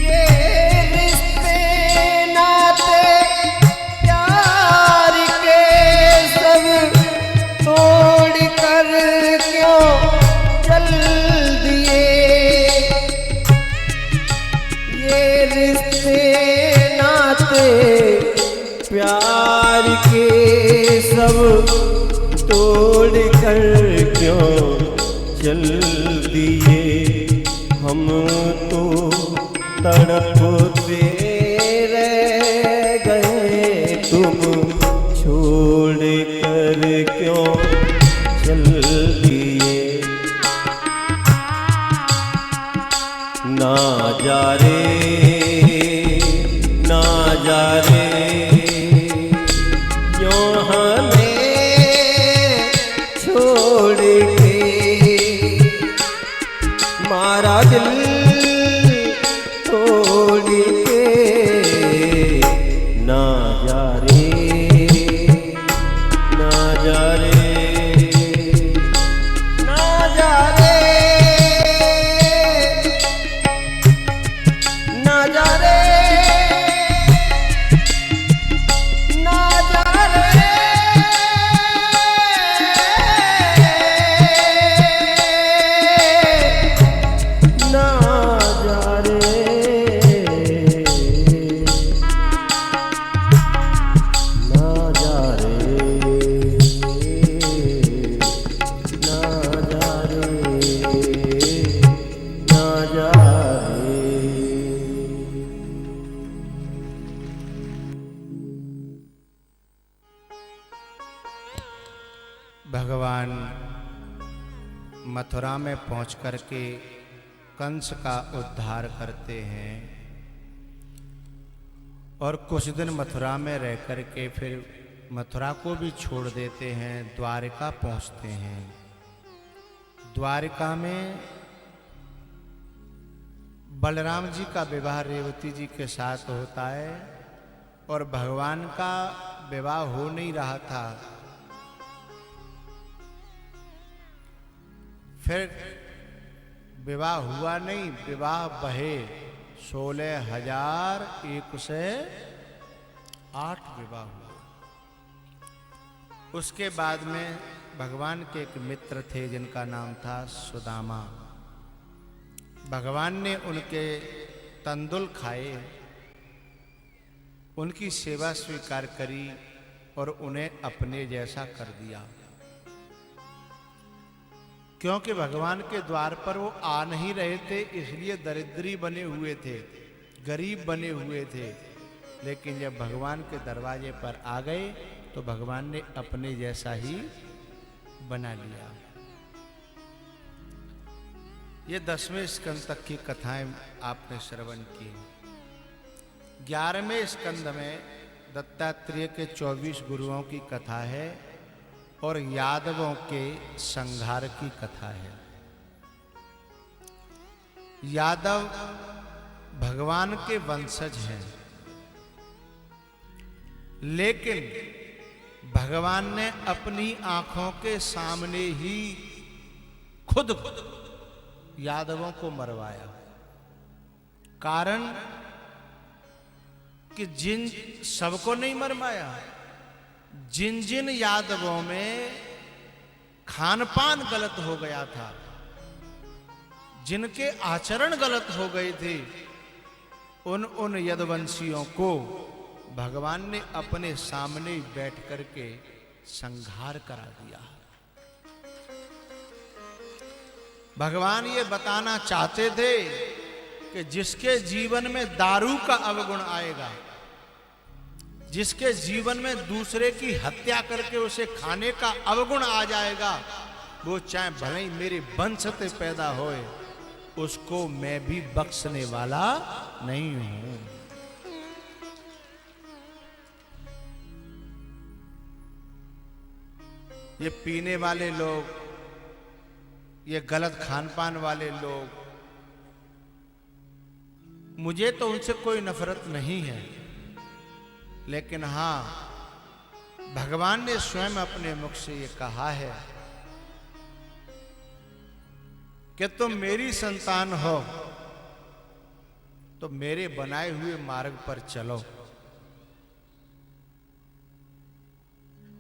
ये रिश्ते नाते प्यार के सब तोड़ कर क्यों चल दिए ये रिश्ते नाते प्यार के सब तोड़ कर क्यों चल दिए हम तो तड़पते रह गए तुम छोड़ कर क्यों चल दिए ना जा रे ना जा रे यो हमें छोड़ के मारा दिल तोड़ के ना जा रे ना जा रे ना जा रे ना जा रे ना जा रे ना जा रे ना जा रे ना जा रे ना जा रे भगवान मथुरा में पहुंच करके कंस का उद्धार करते हैं और कुछ दिन मथुरा में रह करके फिर मथुरा को भी छोड़ देते हैं, द्वारिका पहुंचते हैं। द्वारिका में बलराम जी का विवाह रेवती जी के साथ होता है और भगवान का विवाह हो नहीं रहा था। फिर विवाह हुआ नहीं, विवाह बहे 16,108 विवाह हुआ। उसके बाद में भगवान के एक मित्र थे जिनका नाम था सुदामा। भगवान ने उनके तंदुल खाए, उनकी सेवा स्वीकार करी और उन्हें अपने जैसा कर दिया। क्योंकि भगवान के द्वार पर वो आ नहीं रहे थे, इसलिए दरिद्री बने हुए थे, गरीब बने हुए थे। लेकिन जब भगवान के दरवाजे पर आ गए तो भगवान ने अपने जैसा ही बना लिया। ये 10वें स्कंद तक की कथाएं आपने श्रवण की। 11वें स्कंद में दत्तात्रेय के 24 गुरुओं की कथा है और यादवों के संहार की कथा है। यादव भगवान के वंशज हैं, लेकिन भगवान ने अपनी आंखों के सामने ही खुद यादवों को मरवाया। कारण कि जिन सबको नहीं मरवाया, जिन जिन यादवों में खान पान गलत हो गया था, जिनके आचरण गलत हो गए थे, उन यदुवंशियों को भगवान ने अपने सामने बैठ करके संहार करा दिया। भगवान ये बताना चाहते थे कि जिसके जीवन में दारू का अवगुण आएगा, जिसके जीवन में दूसरे की हत्या करके उसे खाने का अवगुण आ जाएगा, वो चाहे भले ही मेरे वंश से पैदा होए, उसको मैं भी बख्शने वाला नहीं हूं। ये पीने वाले लोग, ये गलत खान पान वाले लोग, मुझे तो उनसे कोई नफरत नहीं है, लेकिन हां, भगवान ने स्वयं अपने मुख से ये कहा है कि तुम मेरी संतान हो तो मेरे बनाए हुए मार्ग पर चलो,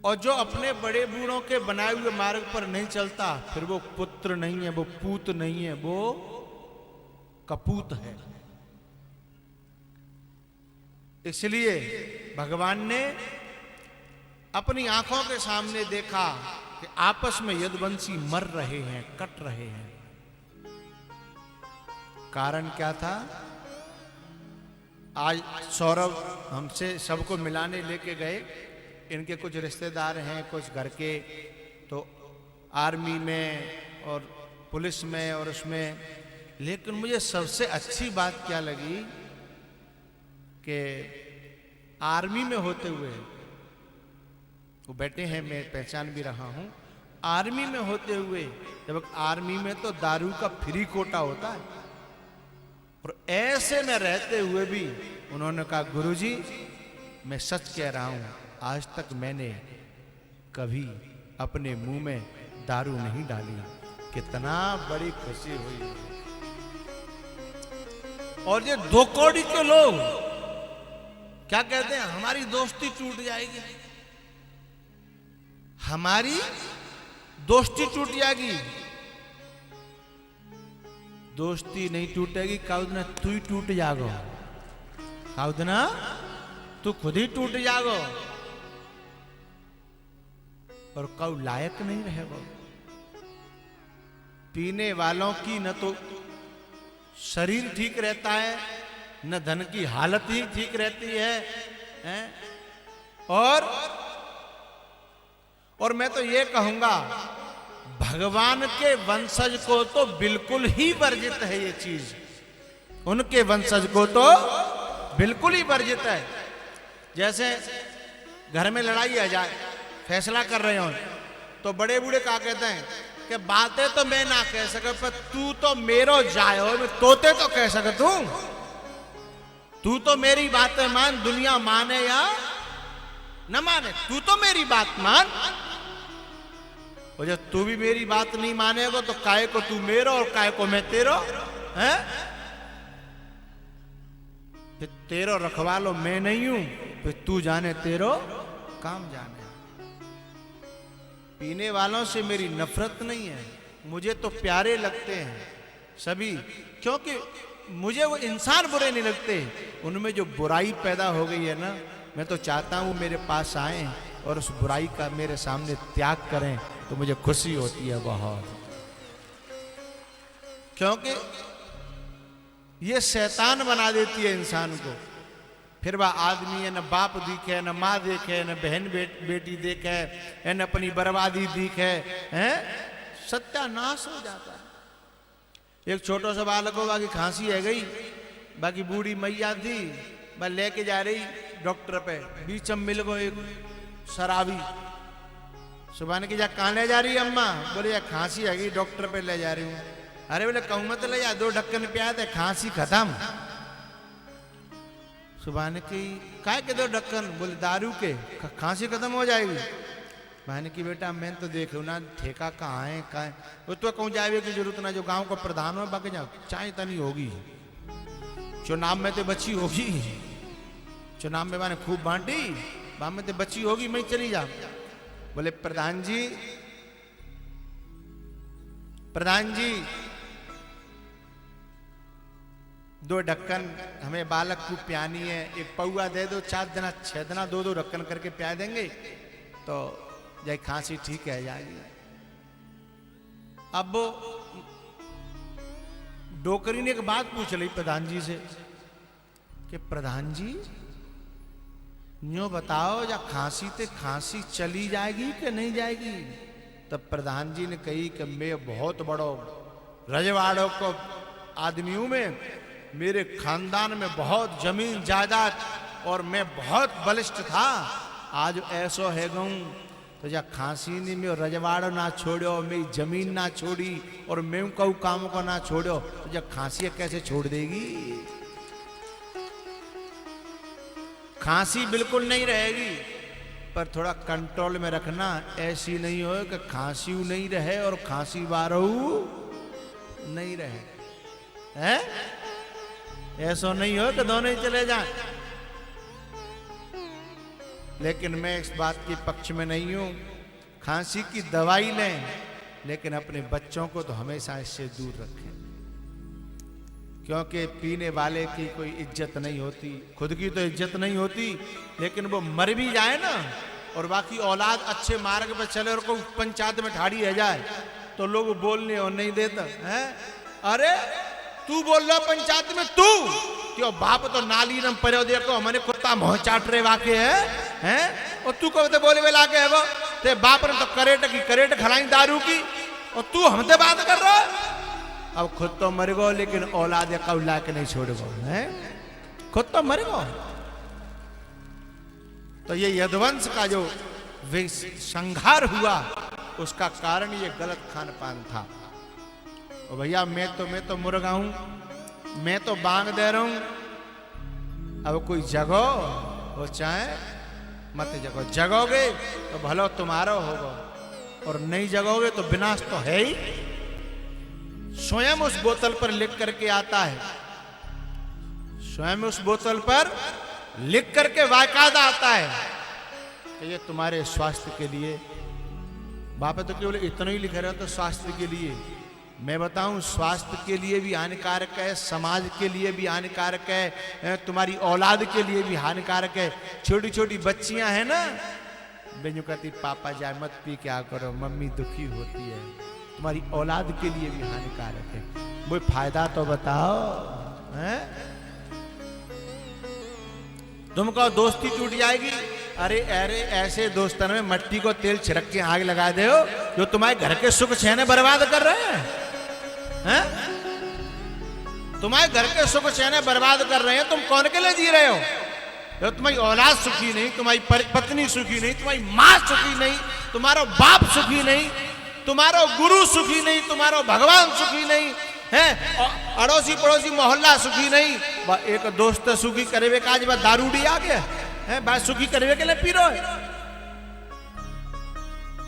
और जो अपने बड़े बूढ़ों के बनाए हुए मार्ग पर नहीं चलता, फिर वो पुत्र नहीं है, वो पूत नहीं है, वो कपूत है। इसलिए भगवान ने अपनी आंखों के सामने देखा कि आपस में यदुवंशी मर रहे हैं, कट रहे हैं। कारण क्या था? आज सौरभ हमसे सबको मिलाने लेके गए, इनके कुछ रिश्तेदार हैं, कुछ घर के, तो आर्मी में और पुलिस में और उसमें। लेकिन मुझे सबसे अच्छी बात क्या लगी कि आर्मी में होते हुए, वो बैठे हैं, मैं पहचान भी रहा हूं, आर्मी में होते हुए, जब आर्मी में तो दारू का फ्री कोटा होता है, और ऐसे में रहते हुए भी उन्होंने कहा, गुरुजी मैं सच कह रहा हूं, आज तक मैंने कभी अपने मुंह में दारू नहीं डाली। कितना बड़ी खुशी हुई। और ये 2 कौड़ी के लोग क्या कहते हैं, हमारी दोस्ती टूट जाएगी, हमारी दोस्ती टूट जाएगी। दोस्ती नहीं टूटेगी, काउदना तू ही टूट जागो, काउदना तू खुद ही टूट जागो, और कौ लायक नहीं रहेगा। पीने वालों की न तो शरीर ठीक रहता है, न धन की हालत ही ठीक रहती है, हैं? और मैं तो ये कहूंगा, भगवान के वंशज को तो बिल्कुल ही वर्जित है ये चीज, उनके वंशज को तो बिल्कुल ही वर्जित है। जैसे घर में लड़ाई आ जाए, फैसला कर रहे हो, तो बड़े बूढ़े क्या कहते हैं कि बातें तो मैं ना कह सके, पर तू तो मेरो जाए हो, मैं तोते तो कह सके तू तो मेरी बातें मान, दुनिया माने या न माने, तू तो मेरी बात मान। और जब तू भी मेरी बात नहीं मानेगा तो काय को तू मेरो और काय को मैं तेरो है? फिर तेरो रखवालो मैं नहीं हूं, फिर तू जाने तेरो काम जाने। पीने वालों से मेरी नफरत नहीं है, मुझे तो प्यारे लगते हैं सभी, क्योंकि मुझे वो इंसान बुरे नहीं लगते, उनमें जो बुराई पैदा हो गई है ना, मैं तो चाहता हूं मेरे पास आए और उस बुराई का मेरे सामने त्याग करें, तो मुझे खुशी होती है बहुत। क्योंकि ये शैतान बना देती है इंसान को। फिर वह आदमी है न बाप दिखे, न माँ देखे, न बहन बेटी देखे, न अपनी बर्बादी दिखे, हैं? सत्यानाश हो जाता है। एक छोटा सा बालक हो, बाकी खांसी है गई, बाकी बूढ़ी मैया थी, वह लेके जा रही डॉक्टर पे, बीच में मिल गो एक शराबी। सुबह ने की जा कहाँ ले जा रही है अम्मा? बोले यार खांसी है गई, डॉक्टर पे ले जा रही हूँ। अरे बोले कहूँ मत ले जा, 2 ढक्कन पिया थे, खांसी खत्म। सुबह ने की काय के 2 ढक्कन? बोले दारू के, खांसी खत्म हो जाएगी। मैंने की बेटा मैं तो देख ना ठेका कहाँ है, कहाँ है? वो तो कहूँ जावे की जरूरत ना, जो गांव का प्रधान हो बाकी जाओ चाय तनी होगी, चुनाव में तो बची होगी, चुनाव में मैंने खूब बांटी, वहां में तो बची होगी, मैं चली जा। बोले प्रधान जी 2 ढक्कन हमें बालक को प्यानी है, एक पौआ दे दो, 4 दिन 6 दिन 2 ढक्कन करके प्या देंगे तो जाए खांसी ठीक है जाएगी। अब वो डोकरी ने एक बात पूछ ली प्रधान जी से कि प्रधान जी यूं बताओ, या खांसी ते खांसी चली जाएगी कि नहीं जाएगी? तब प्रधान जी ने कही कि मैं बहुत बड़ो रजवाड़ों को आदमी हूं, मैं मेरे खानदान में बहुत जमीन जायदाद और मैं बहुत बलिष्ठ था, आज ऐसो है गऊं तो जा खांसी ने में रजवाड़ो ना छोड़ो, मेरी जमीन ना छोड़ी और मैं कहूँ काम को ना छोड़ो, तो जा खांसी कैसे छोड़ देगी? खांसी बिल्कुल नहीं रहेगी, पर थोड़ा कंट्रोल में रखना, ऐसी नहीं हो कि खांसी नहीं रहे और खांसी बारहू नहीं रहे, हैं? ऐसा नहीं हो कि दोनों ही चले जाएं। लेकिन मैं इस बात के पक्ष में नहीं हूं, खांसी की दवाई लें, लेकिन अपने बच्चों को तो हमेशा इससे दूर रखें, क्योंकि पीने वाले की कोई इज्जत नहीं होती, खुद की तो इज्जत नहीं होती, लेकिन वो मर भी जाए ना और बाकी औलाद अच्छे मार्ग पर चले और कोई पंचायत में ठाड़ी रह जाए तो लोग बोलने और नहीं देता है। अरे तू बोल रहा पंचायत में, तू क्यों? बाप तो नाली नम पर देखो हमारे कुत्ता मोह चाट रहे वाके हैं, और तू कब बोले वे लाके है वो ते बाप ने तो करेट खिलाई दारू की, और तू हमसे बात कर रहा है। अब खुद तो मर गो, लेकिन औलाद या कौला के नहीं छोड़ गो, हैं? खुद तो मर गो। तो ये यदुवंश का जो संहार हुआ, उसका कारण ये गलत खान पान था। और भैया मैं तो मुर्गा हूं, मैं तो बांग दे रहा हूं। अब कोई जगो वो चाहे मत जगो, जगोगे तो भलो तुम्हारा होगा और नहीं जगोगे तो विनाश तो है ही। स्वयं उस बोतल पर लिख करके आता है, स्वयं उस बोतल पर लिख करके वाकायदा आता है कि ये तुम्हारे स्वास्थ्य के लिए। बाप तो केवल इतना ही लिख रहे हो तो स्वास्थ्य के लिए, मैं बताऊं स्वास्थ्य के लिए भी हानिकारक है, समाज के लिए भी हानिकारक है, तुम्हारी औलाद के लिए भी हानिकारक है। छोटी छोटी बच्चियां हैं ना, बेजू कहती पापा जाए मत पी क्या करो, मम्मी दुखी होती है, तुम्हारी औलाद के लिए भी हानिकारक है। वो फायदा तो बताओ, हैं? तुमको दोस्ती टूट जाएगी। अरे ऐसे दोस्तन में मट्टी को तेल छिड़क के आग लगा दे हो जो तुम्हारे घर के सुख चैन बर्बाद कर रहे हैं, तुम्हारे घर के सुख चैन बर्बाद कर रहे हैं। तुम कौन के लिए जी रहे हो? तो तुम्हारी औलाद सुखी नहीं, तुम्हारी पत्नी सुखी नहीं, तुम्हारी माँ सुखी नहीं, तुम्हारा बाप सुखी नहीं, तुम्हारा गुरु सुखी नहीं, तुम्हारा भगवान सुखी नहीं है, अड़ोसी पड़ोसी मोहल्ला सुखी नहीं, एक दोस्त सुखी करे का आज दारूडी आ गया है, बात सुखी करे के लिए पी रहे हो।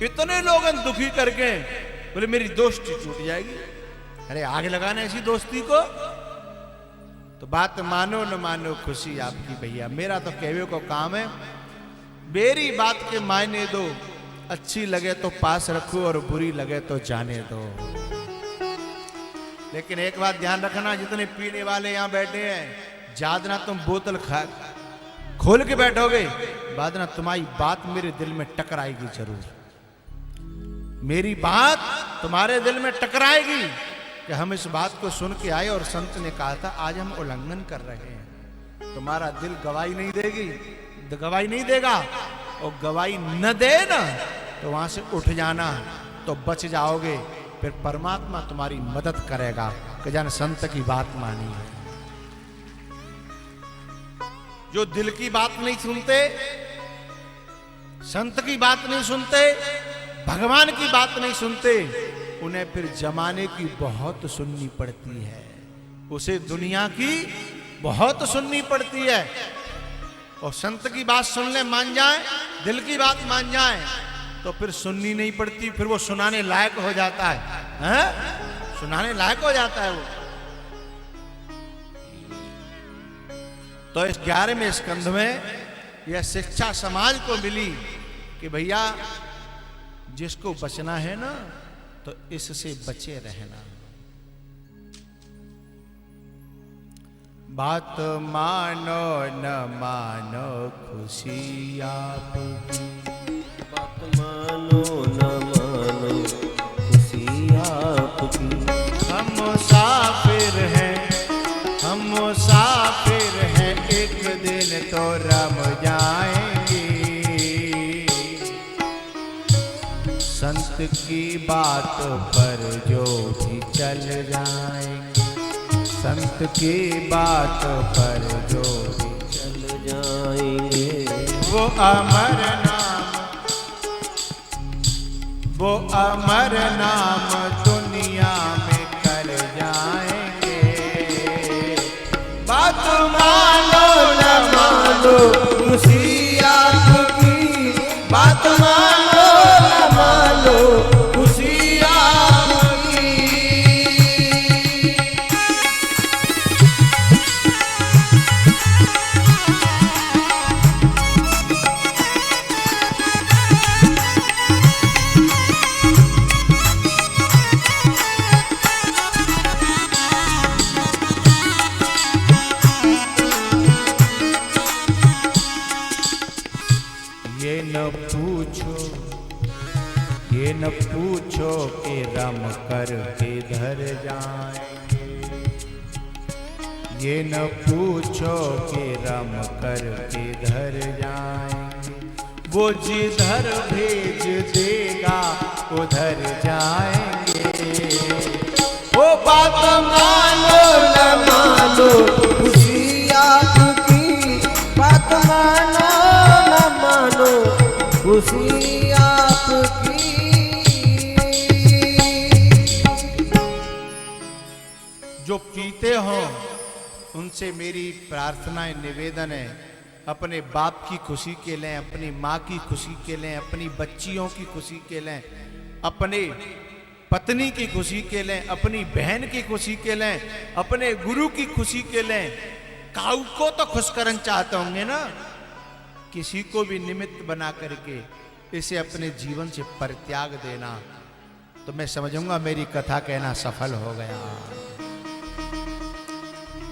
इतने लोग दुखी करके बोले मेरी दोस्ती टूट जाएगी। अरे आग लगाना ऐसी दोस्ती को, तो बात मानो न मानो खुशी आपकी भैया, मेरा तो कहवे को काम है, मेरी बात के मायने दो, अच्छी लगे तो पास रखो और बुरी लगे तो जाने दो। लेकिन एक बात ध्यान रखना, जितने पीने वाले यहां बैठे हैं, ज्यादा ना तुम बोतल खोल के बैठोगे, बाद ना तुम्हारी बात मेरे दिल में टकराएगी जरूर, मेरी बात तुम्हारे दिल में टकराएगी कि हम इस बात को सुन के आए और संत ने कहा था आज हम उल्लंघन कर रहे हैं। तुम्हारा दिल गवाही नहीं देगी, गवाही नहीं देगा, और गवाही न दे ना तो वहां से उठ जाना, तो बच जाओगे। फिर परमात्मा तुम्हारी मदद करेगा कि जान संत की बात मानी है। जो दिल की बात नहीं सुनते, संत की बात नहीं सुनते, भगवान की बात नहीं सुनते, उन्हें फिर जमाने की बहुत सुननी पड़ती है, उसे दुनिया की बहुत सुननी पड़ती है। और संत की बात सुन ले, मान जाए, दिल की बात मान जाए, तो फिर सुननी नहीं पड़ती, फिर वो सुनाने लायक हो जाता है, सुनाने लायक हो जाता है वो। तो इस 11वें स्कंध में यह शिक्षा समाज को मिली कि भैया जिसको बचना है ना तो इससे बचे रहना। बात मानो न मानो खुशी आपकी, बात मानो न मानो खुशी आपकी, हम मुसाफिर हैं, हम मुसाफिर हैं, एक दिन तो रम जाएंगे। संत की बात पर जो भी चल जाएंगे, संत की बात पर जो भी चल जाएंगे, वो अमर नाम, वो अमर नाम दुनिया में कर जाएंगे। बात मानो न मानो खुशी आपकी, बात मानो न मानो खुशी आपकी। ये न पूछो कि रम कर किधर जाएंगे, ये न पूछो कि रम कर किधर जाएंगे, वो जिधर भेज देगा उधर जाएंगे। वो बात मानो न मानो खुशी आपकी, बात मानो न मानो खुशी आपकी। जो पीते हो उनसे मेरी प्रार्थना निवेदन है, अपने बाप की खुशी के लें, अपनी माँ की खुशी के लें, अपनी बच्चियों की खुशी के लें, अपने पत्नी की खुशी के लें, अपनी बहन की खुशी के लें, अपने गुरु की खुशी के लें। काऊ को तो खुश करना चाहते होंगे ना, किसी को भी निमित्त बना करके इसे अपने जीवन से परित्याग देना, तो मैं समझूंगा मेरी कथा कहना सफल हो गया।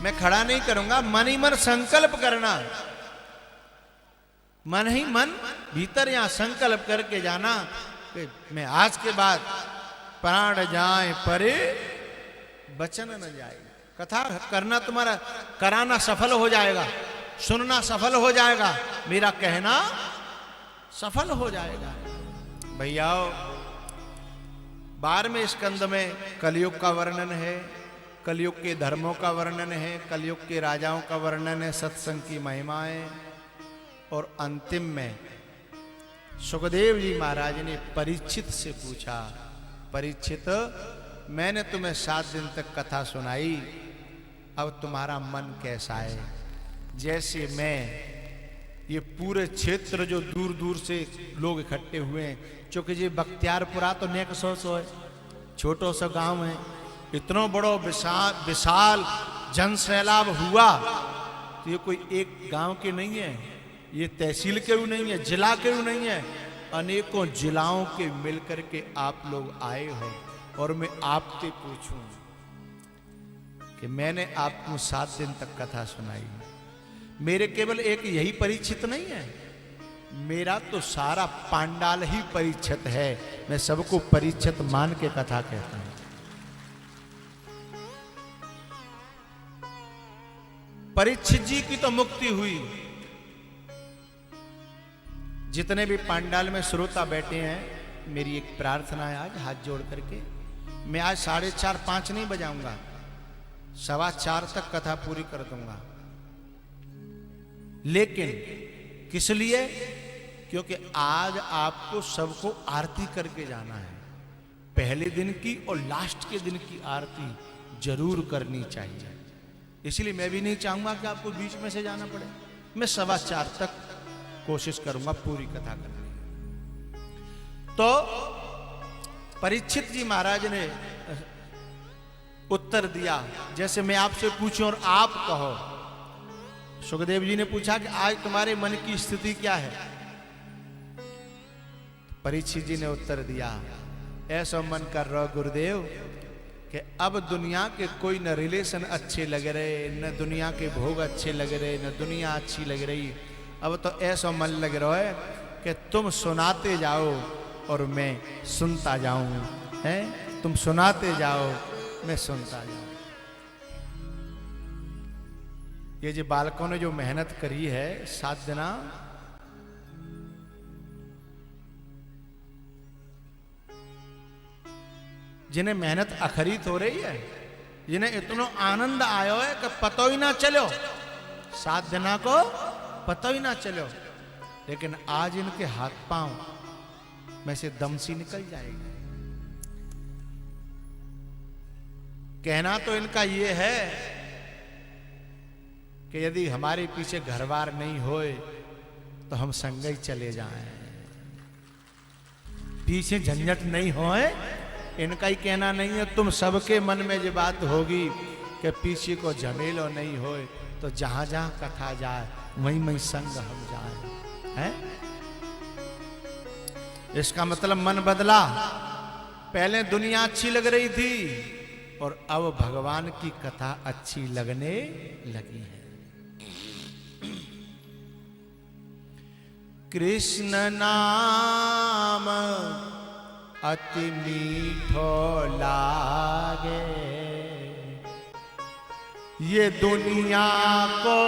मैं खड़ा नहीं करूंगा, मन ही मन संकल्प करना, मन ही मन भीतर यहां संकल्प करके जाना कि मैं आज के बाद प्राण जाए परे वचन न जाए। कथा करना तुम्हारा, कराना सफल हो जाएगा, सुनना सफल हो जाएगा, मेरा कहना सफल हो जाएगा। भैया 12वें स्कंद में कलयुग का वर्णन है, कलयुग के धर्मों का वर्णन है, कलयुग के राजाओं का वर्णन है, सत्संग की महिमाएं, और अंतिम में सुखदेव जी महाराज ने परीक्षित से पूछा, परीक्षित मैंने तुम्हें 7 दिन तक कथा सुनाई, अब तुम्हारा मन कैसा है? जैसे मैं ये पूरे क्षेत्र जो दूर दूर से लोग इकट्ठे हुए हैं, क्योंकि ये बख्तियारपुरा तो नेक सौ है, छोटो सा गांव है, इतना बड़ो विशाल जन सैलाब हुआ तो ये कोई एक गांव के नहीं है, ये तहसील के भी नहीं है, जिला के भी नहीं है, अनेकों जिलाओं के मिलकर के आप लोग आए हो। और मैं आपसे पूछूं कि मैंने आपको 7 दिन तक कथा सुनाई, मेरे केवल एक यही परीक्षित नहीं है, मेरा तो सारा पांडाल ही परीक्षित है। मैं सबको परीक्षित मान के कथा कहता हूं। परीक्षित जी की तो मुक्ति हुई। जितने भी पांडाल में श्रोता बैठे हैं, मेरी एक प्रार्थना है आज हाथ जोड़ करके, मैं आज 4:30 5 नहीं बजाऊंगा, 4:15 तक कथा पूरी कर दूंगा। लेकिन किस लिए? क्योंकि आज आपको सबको आरती करके जाना है। पहले दिन की और लास्ट के दिन की आरती जरूर करनी चाहिए। इसलिए मैं भी नहीं चाहूंगा कि आपको बीच में से जाना पड़े। मैं 4:15 तक कोशिश करूंगा पूरी कथा करने की। तो परीक्षित जी महाराज ने उत्तर दिया, जैसे मैं आपसे पूछूं और आप कहो। सुखदेव जी ने पूछा कि आज तुम्हारे मन की स्थिति क्या है? परीक्षित जी ने उत्तर दिया, ऐसा मन कर रहा गुरुदेव कि अब दुनिया के कोई न रिलेशन अच्छे लग रहे, न दुनिया के भोग अच्छे लग रहे, न दुनिया अच्छी लग रही। अब तो ऐसा मन लग रहा है कि तुम सुनाते जाओ और मैं सुनता जाऊं, हैं? तुम सुनाते जाओ, मैं सुनता जाऊं। ये जो बालकों ने जो मेहनत करी है 7 दिना, जिन्हें मेहनत अखरीत हो रही है, जिन्हें इतना आनंद आयो है कि पता ही ना चलो, 7 दिना को पता ही ना चलो। लेकिन आज इनके हाथ पांव में से दम सी निकल जाएगी। कहना तो इनका ये है कि यदि हमारे पीछे घरबार नहीं होए तो हम संग ही चले जाएं, पीछे झंझट नहीं होए, इनका ही कहना नहीं है। तुम सबके मन में ये बात होगी कि पीछे को झमेलो नहीं होए तो जहां जहां कथा जाए वहीं वहीं संग हम जाए, हैं? इसका मतलब मन बदला। पहले दुनिया अच्छी लग रही थी और अब भगवान की कथा अच्छी लगने लगी है। कृष्ण नाम अति मीठो लागे, ये दुनिया को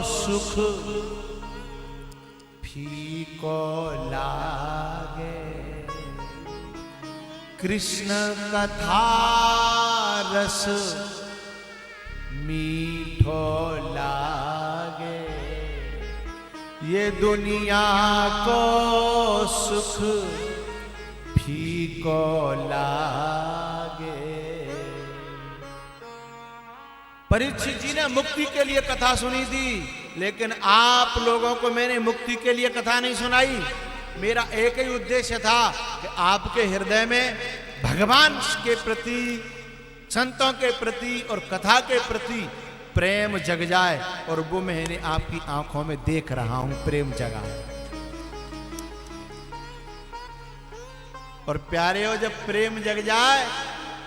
सुख फीको लागे। कृष्ण कथा रस मीठो लागे, ये दुनिया को सुख फीको लागे। परीक्षित जी ने मुक्ति के लिए कथा सुनी थी, लेकिन आप लोगों को मैंने मुक्ति के लिए कथा नहीं सुनाई। मेरा एक ही उद्देश्य था कि आपके हृदय में भगवान के प्रति, संतों के प्रति और कथा के प्रति प्रेम जग जाए, और वो मैंने आपकी आंखों में देख रहा हूं, प्रेम जगा है। और प्यारे हो, जब प्रेम जग जाए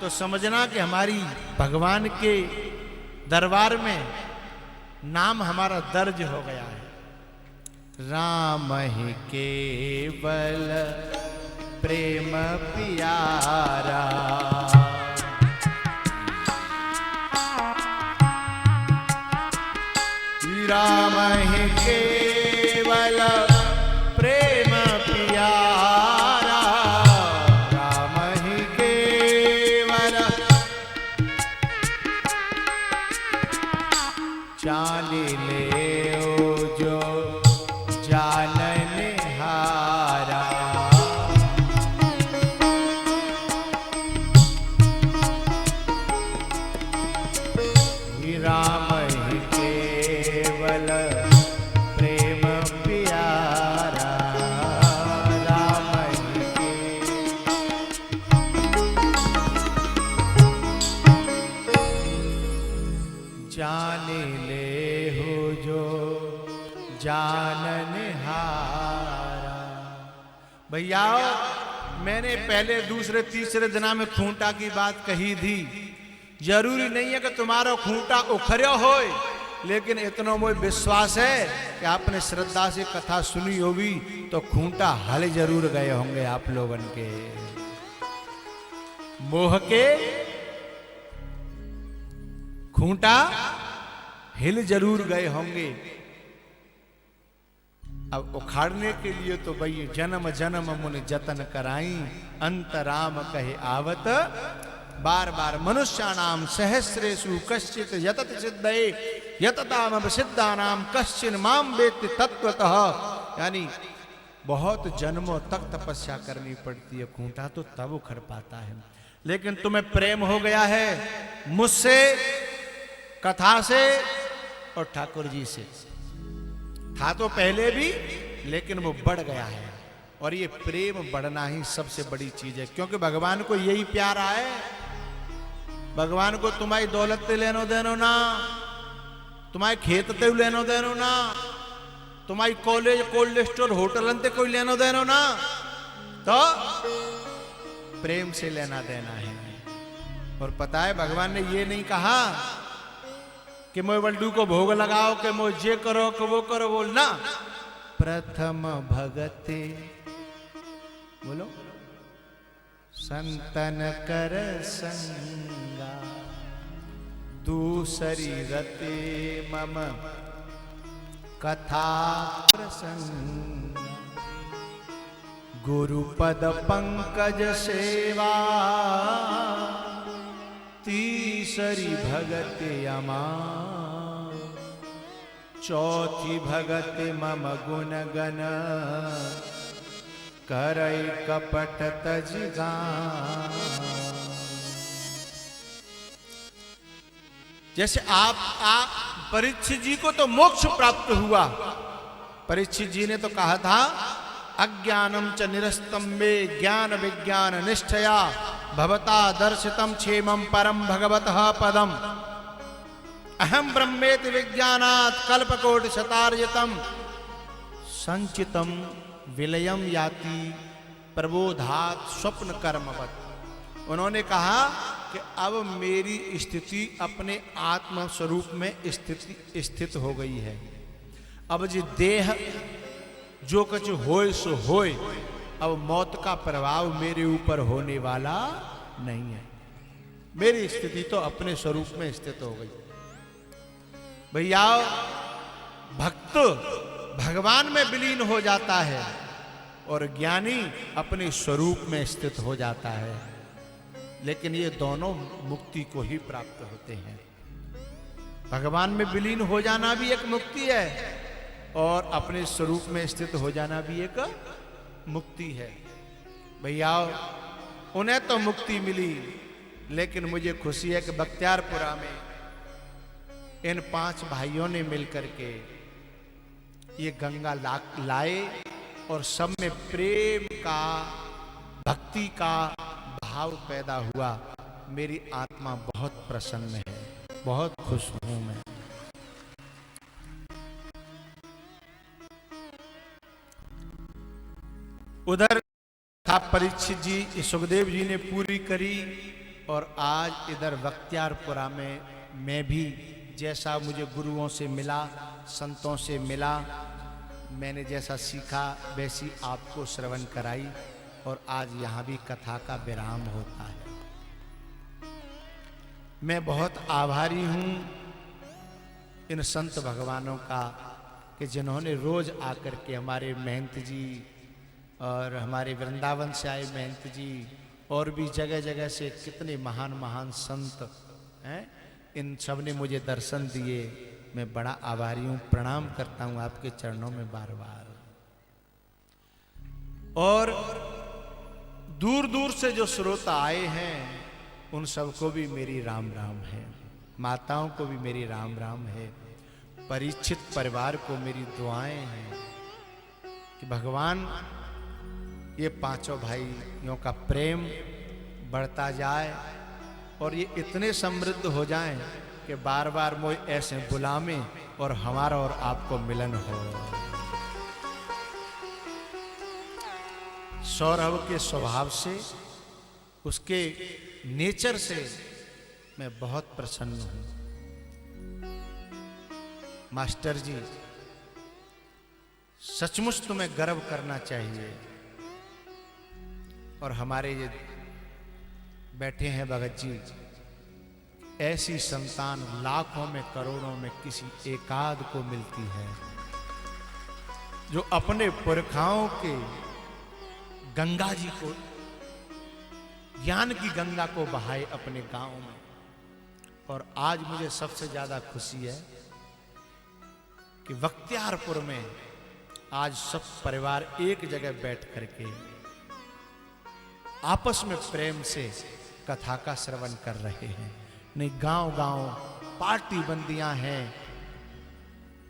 तो समझना कि हमारी भगवान के दरबार में नाम हमारा दर्ज हो गया है। राम ही केवल प्रेम प्यारा, राम ही केवल प्रेम प्यारा, राम ही केवल चाली ले जो भैया मैंने पहले दूसरे तीसरे दिना में खूंटा की बात कही थी। जरूरी नहीं है कि तुम्हारा खूंटा उखर्यो होए, लेकिन इतना मुझे विश्वास है कि आपने श्रद्धा से कथा सुनी होगी तो खूंटा हल जरूर गए होंगे आप लोगन के। मोह के खूंटा हिल जरूर गए होंगे। अब उखाड़ने के लिए तो भाई जन्म जन्म मुनि जतन कराई, अंतराम कहे आवत बार बार। मनुष्याणाम सहस्रेषु कश्चित यतत सिद्धये यतताम सिद्धानाम कश्चिन माम वेत्ति तत्वतः। यानी बहुत जन्मों तक तपस्या करनी पड़ती है, खूंटा तो तब उखड़ पाता है। लेकिन तुम्हें प्रेम हो गया है मुझसे, कथा से और ठाकुर जी से। था तो पहले भी, लेकिन वो बढ़ गया है। और ये प्रेम बढ़ना ही सबसे बड़ी चीज है, क्योंकि भगवान को यही प्यार है। भगवान को तुम्हारी दौलत ते लेनो देनो ना, तुम्हारे खेत ते लेनो देनो ना, तुम्हारी कॉलेज कोल्ड स्टोर होटल ते कोई लेनो देनो ना, तो प्रेम से लेना देना है। और पता है भगवान ने ये नहीं कहा कि मोय बल्डू को भोग लगाओ, कि मोय जे करो कि वो करो, बोलना प्रथम भगते बोलो संतन कर संगा, दूसरी रते मम कथा प्रसंग, गुरुपद पंकज सेवा, तीसरी भगत अमा, चौथी भगत मम गुण गण, करई कपट तजगा। जैसे आप परीक्षित जी को तो मोक्ष प्राप्त हुआ। परीक्षित जी ने तो कहा था अज्ञानम च निरस्तम मे ज्ञान विज्ञान निष्ठया, भवता दर्शितम क्षेमम परम भगवतः पदम, अहम ब्रह्मेति विज्ञानात् कल्पकोटि शतार्यतम, संचितम विलयम याति प्रबोधात् स्वप्न कर्मवत्। उन्होंने कहा कि अब मेरी स्थिति अपने आत्म स्वरूप में स्थित हो गई है। अब जी देह जो कुछ होए सो होए, अब मौत का प्रभाव मेरे ऊपर होने वाला नहीं है। मेरी स्थिति तो अपने स्वरूप में स्थित हो गई। भैया भक्त भगवान में विलीन हो जाता है और ज्ञानी अपने स्वरूप में स्थित हो जाता है। लेकिन ये दोनों मुक्ति को ही प्राप्त होते हैं। भगवान में विलीन हो जाना भी एक मुक्ति है और अपने स्वरूप में स्थित हो जाना भी एक मुक्ति है। भैया उन्हें तो मुक्ति मिली, लेकिन मुझे खुशी है कि बख्तियारपुरा में इन 5 भाइयों ने मिलकर के ये गंगा लाए और सब में प्रेम का, भक्ति का भाव पैदा हुआ। मेरी आत्मा बहुत प्रसन्न है, बहुत खुश हूं मैं। उधर था परीक्षित जी, सुखदेव जी ने पूरी करी। और आज इधर बख्तियारपुरा में मैं भी जैसा मुझे गुरुओं से मिला, संतों से मिला, मैंने जैसा सीखा वैसी आपको श्रवण कराई। और आज यहाँ भी कथा का विराम होता है। मैं बहुत आभारी हूँ इन संत भगवानों का कि जिन्होंने रोज आकर के हमारे महंत जी और हमारे वृंदावन से आए महंत जी और भी जगह जगह से कितने महान महान संत हैं, इन सब ने मुझे दर्शन दिए। मैं बड़ा आभारी हूँ, प्रणाम करता हूँ आपके चरणों में बार बार। और दूर दूर से जो श्रोता आए हैं उन सबको भी मेरी राम राम है। माताओं को भी मेरी राम राम है। परीक्षित परिवार को मेरी दुआएं हैं कि भगवान ये 5 भाइयों का प्रेम बढ़ता जाए और ये इतने समृद्ध हो जाएं कि बार बार मोय ऐसे बुलावे और हमारा और आपको मिलन हो। सौरभ के स्वभाव से, उसके नेचर से मैं बहुत प्रसन्न हूं। मास्टर जी, सचमुच तुम्हें गर्व करना चाहिए। और हमारे ये बैठे हैं भगत जी, ऐसी संतान लाखों में करोड़ों में किसी एकाध को मिलती है जो अपने पुरखाओं के गंगा जी को, ज्ञान की गंगा को बहाए अपने गांव में। और आज मुझे सबसे ज्यादा खुशी है कि बख्तियारपुर में आज सब परिवार एक जगह बैठ करके आपस में प्रेम से कथा का श्रवण कर रहे हैं। नहीं, गांव गांव पार्टी बंदियां हैं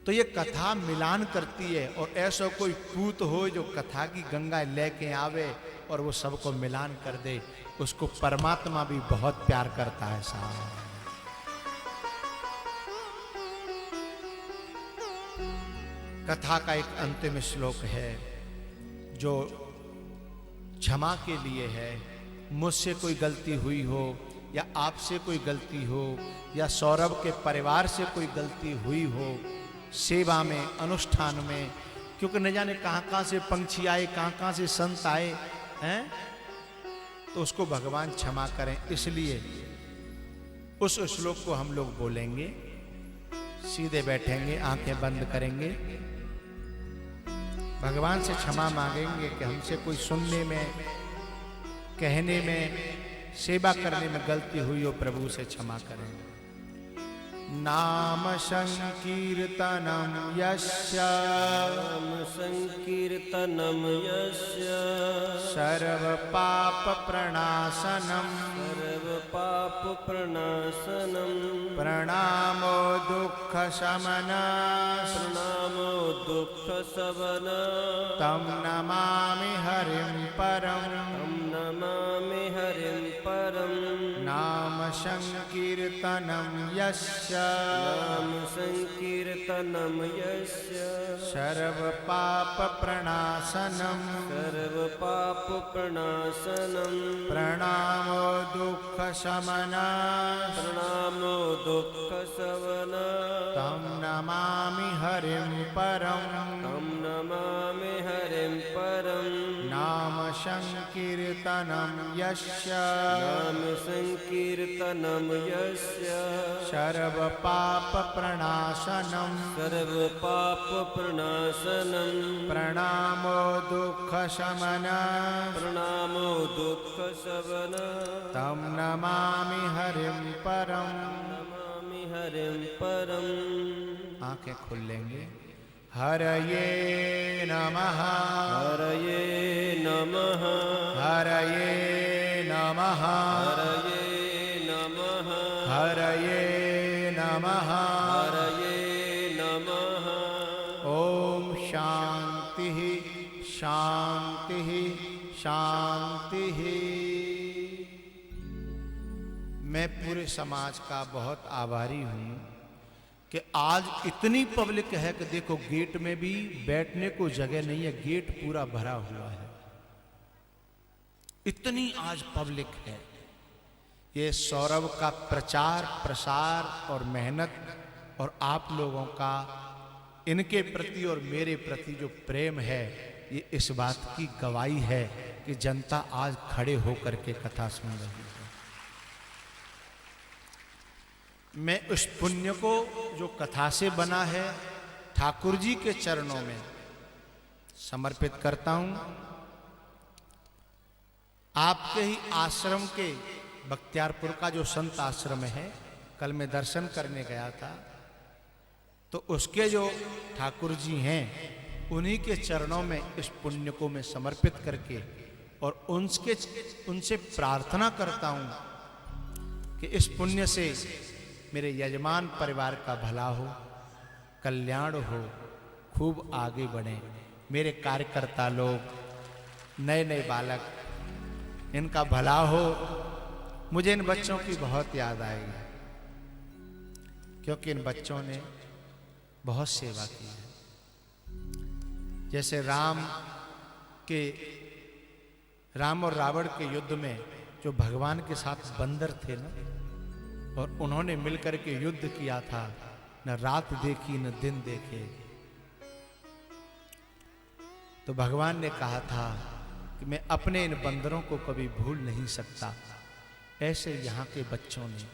तो ये कथा मिलान करती है। और ऐसा कोई पूत हो जो कथा की गंगा लेके आवे और वो सबको मिलान कर दे, उसको परमात्मा भी बहुत प्यार करता है साहब। कथा का एक अंतिम श्लोक है जो क्षमा के लिए है। मुझसे कोई गलती हुई हो या आपसे कोई गलती हो या सौरभ के परिवार से कोई गलती हुई हो सेवा में, अनुष्ठान में, क्योंकि न जाने कहां कहां से पंछी आए, कहां कहां से संत आए हैं, तो उसको भगवान क्षमा करें। इसलिए उस श्लोक को हम लोग बोलेंगे, सीधे बैठेंगे, आंखें बंद करेंगे, भगवान से क्षमा मांगेंगे कि हमसे कोई सुनने में, कहने में, सेवा करने में गलती हुई हो, प्रभु से क्षमा करें। नाम संकीर्तनम यस्य, नाम संकीर्तनम यस्य, सर्व पाप प्रणाशनम, सर्व पाप प्रणाशनम, प्रणामो दुख शमन, प्रणामो दुख शमन, तम नमामि हरिं परम, तम नमामि हरिं परम। नाम संकीर्तनम यस्य, नाम संकीर्तनम यस्य, सर्व पाप प्रणाशनम, सर्व पाप प्रणाशनम, प्रणामो दुख शमन, प्रणामो दुख शमन, तम नमामि हरिं परम, तम नमामि हरिं परम। नाम संकीर्तनम यस्य, नाम संकीर्तनम यस्य, सर्व पाप प्रणाशनम, सर्व पाप प्रणाशनम, प्रणामो दुख शमन, प्रणामो दुख शमन, तम नमामि हरिं परम। नमामि हरिं परम। आंखें खोल लेंगे। हरये नमः, हरये नमः, हरये नमः, हरये नमः, हरये नमः। हरये नमः। ओम शांति शांति शांति। मैं पूरे समाज का बहुत आभारी हूं कि आज इतनी पब्लिक है कि देखो गेट में भी बैठने को जगह नहीं है, गेट पूरा भरा हुआ है। इतनी आज पब्लिक है। ये सौरभ का प्रचार प्रसार और मेहनत और आप लोगों का इनके प्रति और मेरे प्रति जो प्रेम है, ये इस बात की गवाही है कि जनता आज खड़े होकर के कथा सुन रही है। मैं उस पुण्य को जो कथा से बना है ठाकुर जी के चरणों में समर्पित करता हूं। आपके ही आश्रम के बख्तियारपुर का जो संत आश्रम है, कल मैं दर्शन करने गया था, तो उसके जो ठाकुर जी हैं उन्हीं के चरणों में इस पुण्य को मैं समर्पित करके और उनसे प्रार्थना करता हूं कि इस पुण्य से मेरे यजमान परिवार का भला हो, कल्याण हो, खूब आगे बढ़े। मेरे कार्यकर्ता लोग, नए नए बालक, इनका भला हो। मुझे इन बच्चों की बहुत याद आएगी क्योंकि इन बच्चों ने बहुत सेवा की है। जैसे राम के राम और रावण के युद्ध में जो भगवान के साथ बंदर थे ना, और उन्होंने मिलकर के युद्ध किया था, न रात देखी न दिन देखे। तो भगवान ने कहा था कि मैं अपने इन बंदरों को कभी भूल नहीं सकता। ऐसे यहाँ के बच्चों ने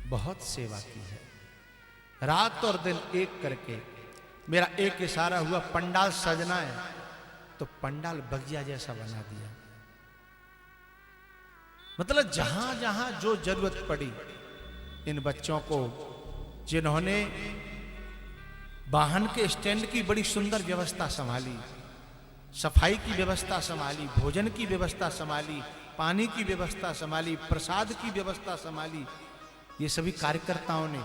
बहुत सेवा की है, रात और दिन एक करके। मेरा एक इशारा हुआ, पंडाल सजना है, तो पंडाल बगिया जैसा बना दिया। मतलब जहां जहां जो जरूरत पड़ी, इन बच्चों को, जिन्होंने वाहन के स्टैंड की बड़ी सुंदर व्यवस्था संभाली, सफाई की व्यवस्था संभाली, भोजन की व्यवस्था संभाली, पानी की व्यवस्था संभाली, प्रसाद की व्यवस्था संभाली, ये सभी कार्यकर्ताओं ने,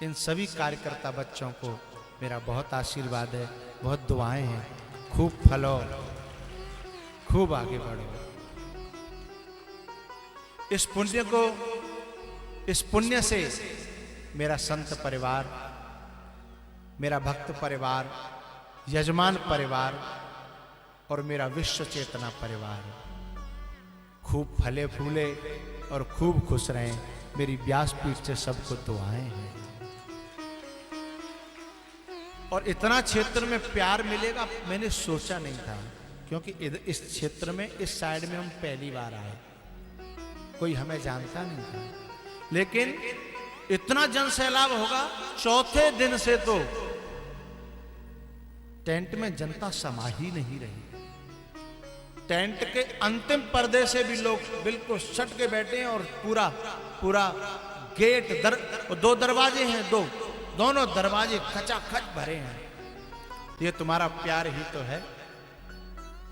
इन सभी कार्यकर्ता बच्चों को मेरा बहुत आशीर्वाद है, बहुत दुआएं हैं। खूब फलो, खूब आगे बढ़ो। इस पुण्य से मेरा संत परिवार, मेरा भक्त परिवार, यजमान परिवार और मेरा विश्व चेतना परिवार खूब फले फूले और खूब खुश रहें। मेरी व्यासपीठ से सबको दुआएं हैं। और इतना क्षेत्र में प्यार मिलेगा मैंने सोचा नहीं था, क्योंकि इस क्षेत्र में, इस साइड में हम पहली बार आए, कोई हमें जानता नहीं था। लेकिन इतना जन सैलाब होगा, चौथे दिन से तो टेंट में जनता समा ही नहीं रही। टेंट के अंतिम पर्दे से भी लोग बिल्कुल सट के बैठे हैं, और पूरा पूरा गेट दो दरवाजे हैं, दोनों दरवाजे खचाखच भरे हैं। ये तुम्हारा प्यार ही तो है।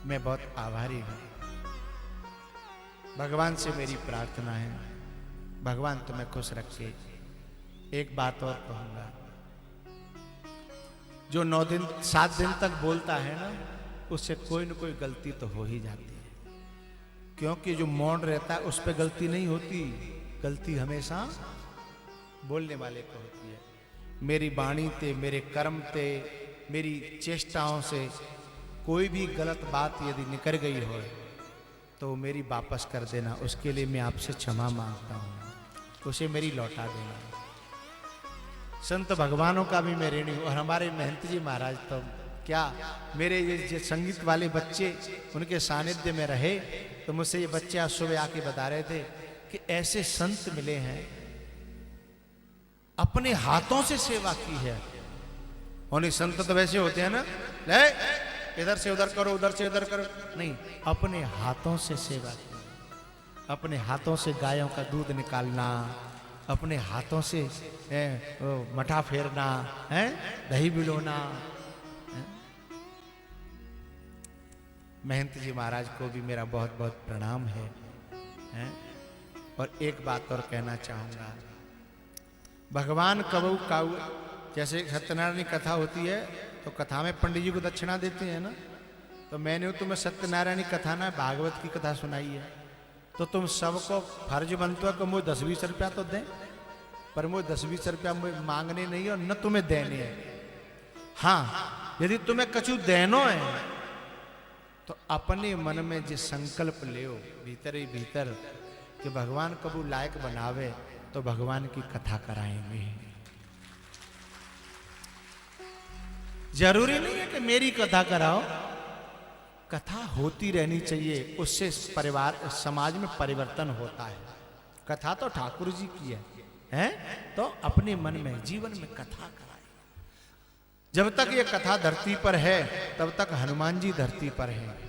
मैं बहुत आभारी हूं। भगवान से मेरी प्रार्थना है, भगवान तुम्हें खुश रखे। एक बात और कहूंगा, जो 7 दिन तक बोलता है ना, उससे कोई न कोई गलती तो हो ही जाती है। क्योंकि जो मौन रहता है उस पर गलती नहीं होती, गलती हमेशा बोलने वाले को होती है। मेरी वाणी ते, मेरे कर्म ते, मेरी चेष्टाओं से कोई भी गलत बात यदि निकल गई हो तो मेरी वापस कर देना। उसके लिए मैं आपसे क्षमा मांगता हूँ, उसे मेरी लौटा देना। संत भगवानों का भी मैं ऋणी हूँ। और हमारे महंत जी महाराज तो क्या, मेरे ये संगीत वाले बच्चे उनके सानिध्य में रहे, तो मुझसे ये बच्चे आज सुबह आके बता रहे थे कि ऐसे संत मिले हैं, अपने हाथों से सेवा की है। और संत तो वैसे होते हैं ना, ले इधर से उधर करो, उधर से इधर करो, नहीं, अपने हाथों से सेवा की। अपने हाथों से गायों का दूध निकालना, अपने हाथों से मठा फेरना, दही बिलोना। महंत जी महाराज को भी मेरा बहुत बहुत प्रणाम है। और एक बात और कहना चाहूंगा, भगवान कबू काऊ, जैसे सत्यनारायण की कथा होती है तो कथा में पंडित जी को दक्षिणा देते हैं ना, तो मैंने तुम्हें सत्यनारायण की कथा ना भागवत की कथा सुनाई है, तो तुम सबको फर्ज बनता है कि मुझे 10-20 रुपया तो दें, पर मुझे 10-20 रुपया मुझे मांगने नहीं है और न तुम्हें देने हैं। हाँ, यदि तुम्हें कछु देनो है तो अपने मन में जो संकल्प ले भीतर ही भीतर कि भगवान कबू लायक बनावे तो भगवान की कथा कराएंगे। जरूरी नहीं है कि मेरी कथा कराओ, कथा होती रहनी चाहिए, उससे परिवार समाज में परिवर्तन होता है। कथा तो ठाकुर जी की है, तो अपने मन में जीवन में कथा कराए। जब तक ये कथा धरती पर है तब तक हनुमान जी धरती पर हैं।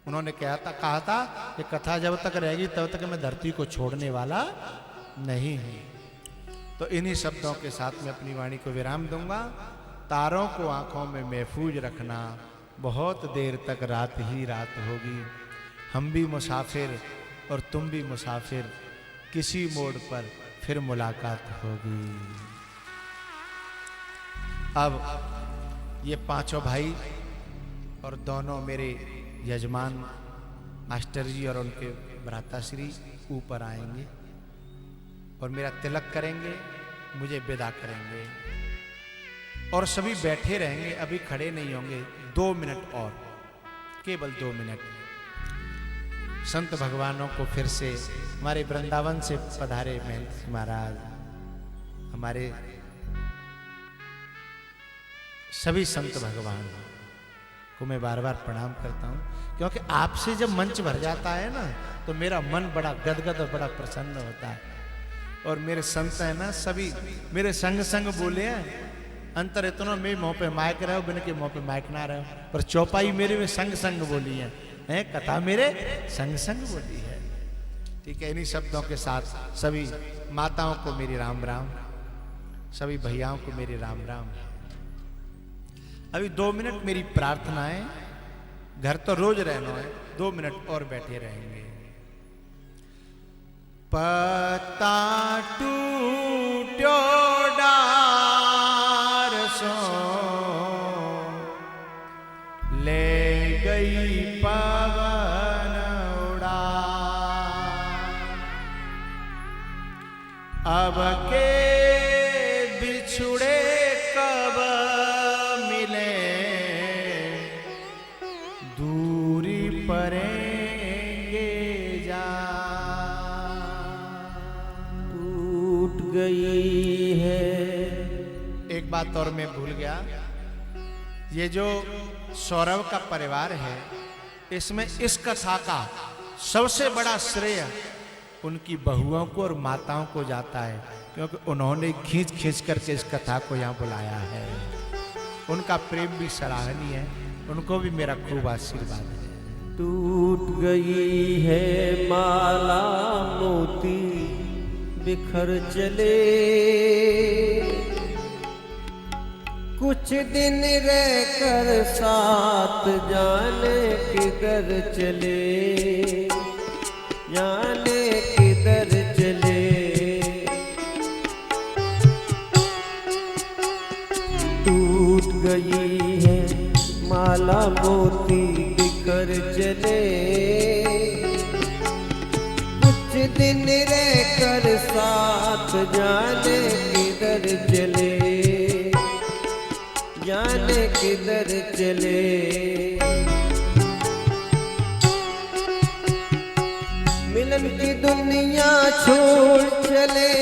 उन्होंने कहा था कि कथा जब तक रहेगी तब तक मैं धरती को छोड़ने वाला नहीं हूं। तो इन्हीं शब्दों के साथ मैं अपनी वाणी को विराम दूंगा। तारों को आंखों में महफूज रखना, बहुत देर तक रात ही रात होगी। हम भी मुसाफिर और तुम भी मुसाफिर, किसी मोड़ पर फिर मुलाकात होगी। अब ये पांचों भाई और दोनों मेरे यजमान मास्टर जी और उनके भ्राताश्री ऊपर आएंगे और मेरा तिलक करेंगे, मुझे विदा करेंगे और सभी बैठे रहेंगे, अभी खड़े नहीं होंगे। 2 मिनट और, केवल 2 मिनट। संत भगवानों को फिर से हमारे वृंदावन से पधारे महंत महाराज, हमारे सभी संत भगवान को मैं बार बार प्रणाम करता हूँ, क्योंकि आपसे जब मंच भर जाता है ना तो मेरा मन बड़ा गदगद और बड़ा प्रसन्न होता है। और मेरे संत है ना सभी मेरे संग संग बोले हैं, अंतर इतना मेरे मुँह पे माइक रहे हो, बिन के मुँह पे माइक ना रहे हो, पर चौपाई मेरे में संग संग बोली है, कथा मेरे संग संग बोली है। ठीक है, इन्हीं शब्दों के साथ सभी माताओं को मेरी राम राम, सभी भैयाओं को मेरी राम राम। अभी 2 मिनट मेरी प्रार्थना है, घर तो रोज रहना है, 2 मिनट और बैठे रहेंगे। पत्ता टूट्यो डार सो ले गई पवन उड़ा, अब के बिछुड़े कब मिले, दूरी परेंगे जा। टूट गई है। एक बात और मैं भूल गया, ये जो सौरभ का परिवार है, इसमें इस कथा का सबसे बड़ा श्रेय उनकी बहुओं को और माताओं को जाता है, क्योंकि उन्होंने खींच खींच करके इस कथा को यहाँ बुलाया है। उनका प्रेम भी सराहनीय है, उनको भी मेरा खूब आशीर्वाद है। टूट गई है माला मोती बिखर चले, कुछ दिन रहकर साथ जाने किधर चले, जाने किधर चले। टूट गई है माला मोती बिखर चले, कुछ दिन रहकर साथ जाने किधर चले, जाने किधर चले। मिलन की दुनिया छोड़ चले,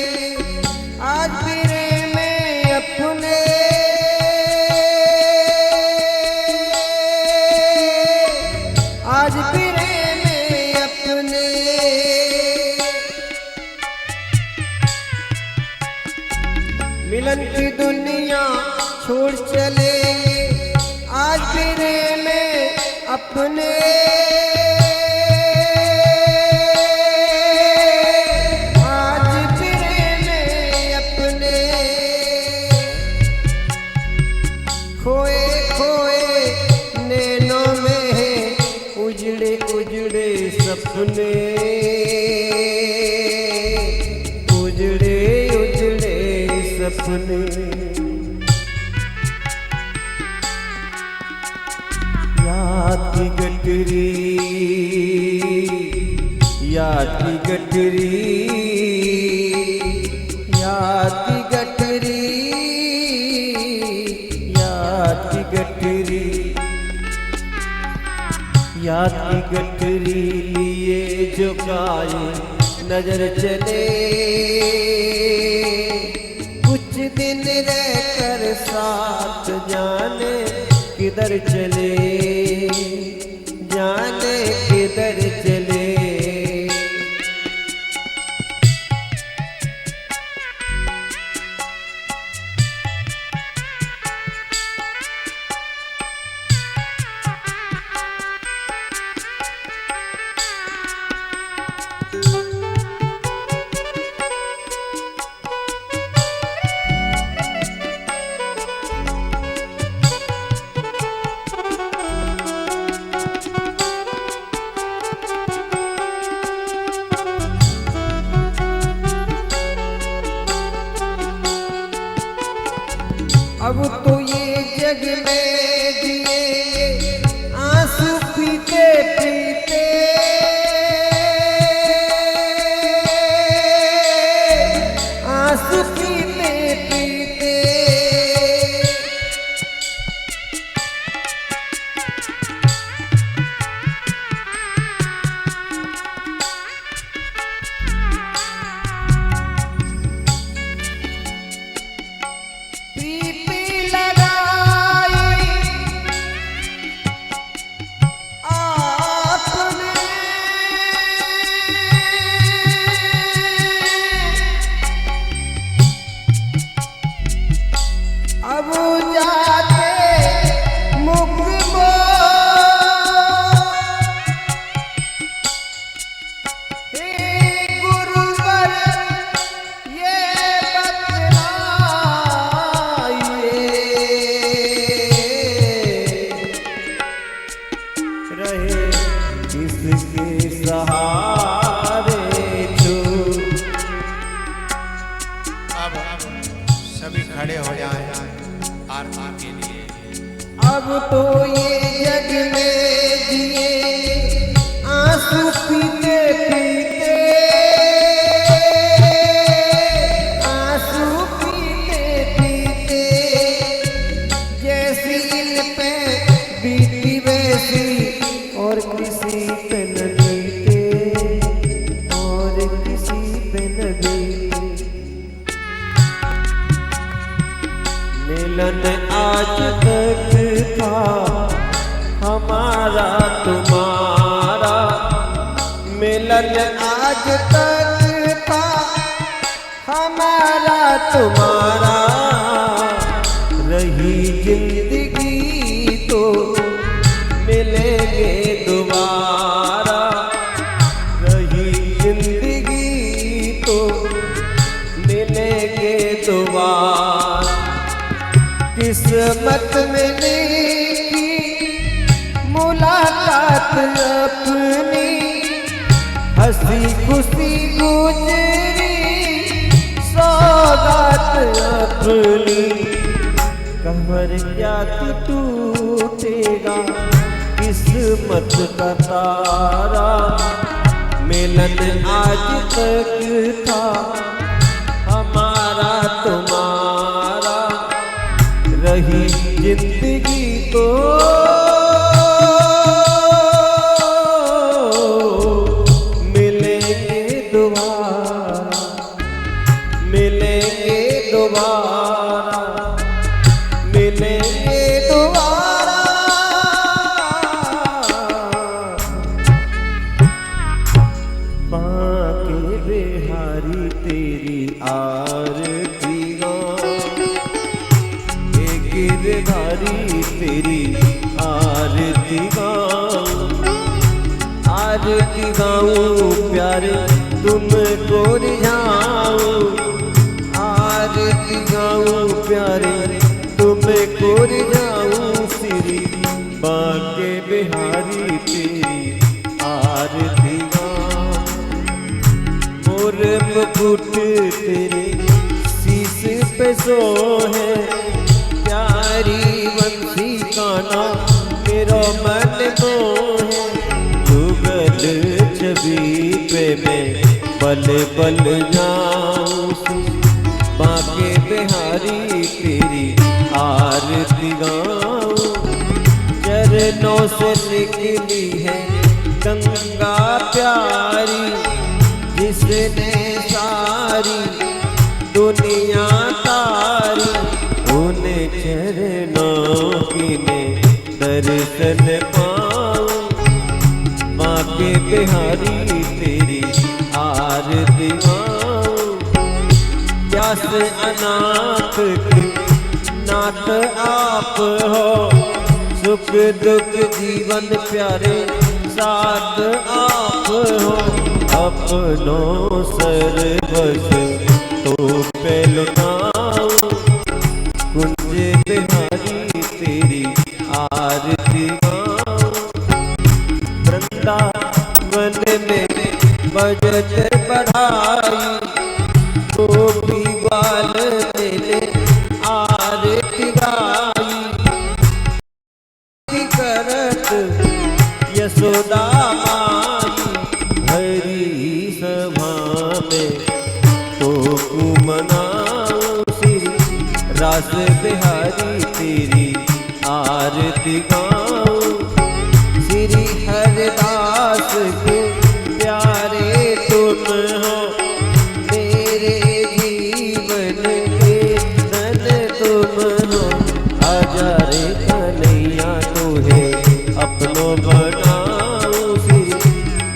आज फिरे में अपने, आज फिरे में अपने। मिलन की दुनिया छोड़ चले, आज फिरे में अपने, आज फिरे में अपने। खोए खोए नैनों में उजड़े उजड़े सपने, उजड़े उजड़े सपने। याद की गठरी, याद की गठरी, याद की गठरी, याद की गठरी, याद की गठरी लिए जो गाए नजर चले, कुछ दिन रहकर साथ जाने किधर चले, जाने किधर चले। अब तो ये जग में जिए आंसू पीते पीते, आंसू पीते पीते। सहारे छू। अब सभी खड़े हो जाए आरती के लिए। अब तो ये जग में जिए आंसू पीते पीते, आंसू पीते पीते, जैसी इन पे बीती वैसी और किसी पे न बीते, और किसी पे न बीते। मिलन आज तक था हमारा तुम्हारा, मिलन आज तक था हमारा तुम्हारा, रही जिंदगी तो मिलेंगे दोबारा, रही जिंदगी तो मिलेंगे दोबारा। किस्मत में लिखी मुलाकात अपनी, हंसी खुशी गुजरी सौगात अपनी। कमर क्या टूटेगा किस्मत का तारा, मिलन आज तक था हमारा तुम्हारा, रही जिंदगी तो मिलेंगे दोबारा, मिलेंगे दोबारा, मिलेंगे दोबारा। बांके बिहारी तेरी आरती गिरधारी तेरी आरती गाऊं, आरती गाऊं प्यारे तुमको रिझाऊं, आरती गाऊं प्यारे तुमको रिझाऊं। श्री बांके बिहारी तेरी आरती गाऊं, मोर मुकुट तेरे शीश पे सोहे, प्यारी बंसी गाना मेरा मन मोहे, जुगल छवि पे मैं पल पल जाऊं। बांके बिहारी तेरी आरती गाऊं, चरणों से निकली है गंगा प्यारी, जिसने सारी दुनिया तारी, उन्हें चरणों की ने दर्शन पाऊं। बांके बिहारी तेरी आरती गाऊं, प्यास अनाथ की नाथ आप हो, सुख दुख जीवन प्यारे साथ आप हो, अपनों सर्वस तो पे लुटाऊं। कुंज बिहारी तेरी आरती गाऊं, वृंदावन में बजट बढ़ाई, गोपी ग्वाल तेरे आरती गाई, करत यशोदा माई, हरी सभा में तो मनाऊं। श्री रास बिहारी तेरी आरती गाऊं, श्री हरदास के प्यारे तुम हो, मेरे जीवन के धन तुम हो, हजारे कन्हैया तुहे अपनो बनाऊं। श्री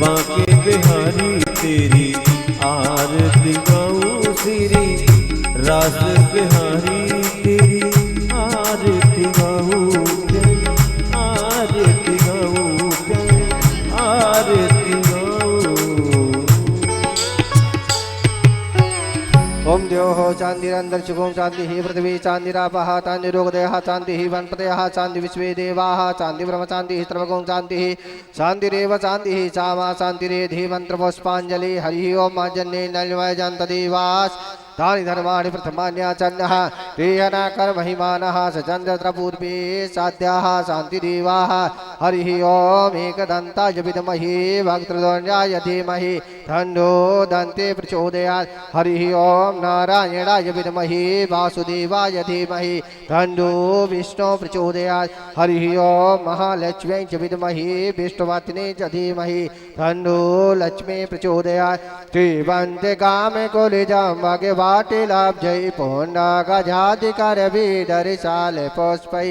बांके बिहारी तेरी आरती गाऊं, श्री रास बिहारी तेरी आरती गाऊं, आरती गाऊं, आरती गाऊं। ओम देव चांदिरंदर चुगों चांदी ही पृथ्वी चांदिरापः चांदिरोगदयः चांदी ही वनपतयः चांदी विश्वे देवाः चांदी ब्रह्म चांदी ही सर्वगुं चांदी ही चांदिरेव चांदी ही चामा चांदिरेधि मंत्र पुष्पांजलि हरि ओम जन्ने नलमय जंत देवास तानि धर्माणि प्रथमान्याचन्नः तेयनाकर महिमानः सचन्द्र पूर्वे साध्याः शान्तिदेवाः हरिः ओम एकदन्ताय विद्महे वक्त्रतुण्डाय धीमहि तन्नो दन्ते प्रचोदयात् हरिः ओम नारायणाय विद्महे वासुदेवाय धीमहि तन्नो विष्णु प्रचोदयात् हरिः ओम महालक्ष्म्यै च विद्महे विष्णुपत्न्यै च धीमहि तन्नो लक्ष्मी प्रचोदयात् त्रिवन्ते कामे कुलिजं भगवान् वाटिलाब्जै पुण्डागजाधिकर विदरिशाल पुष्पै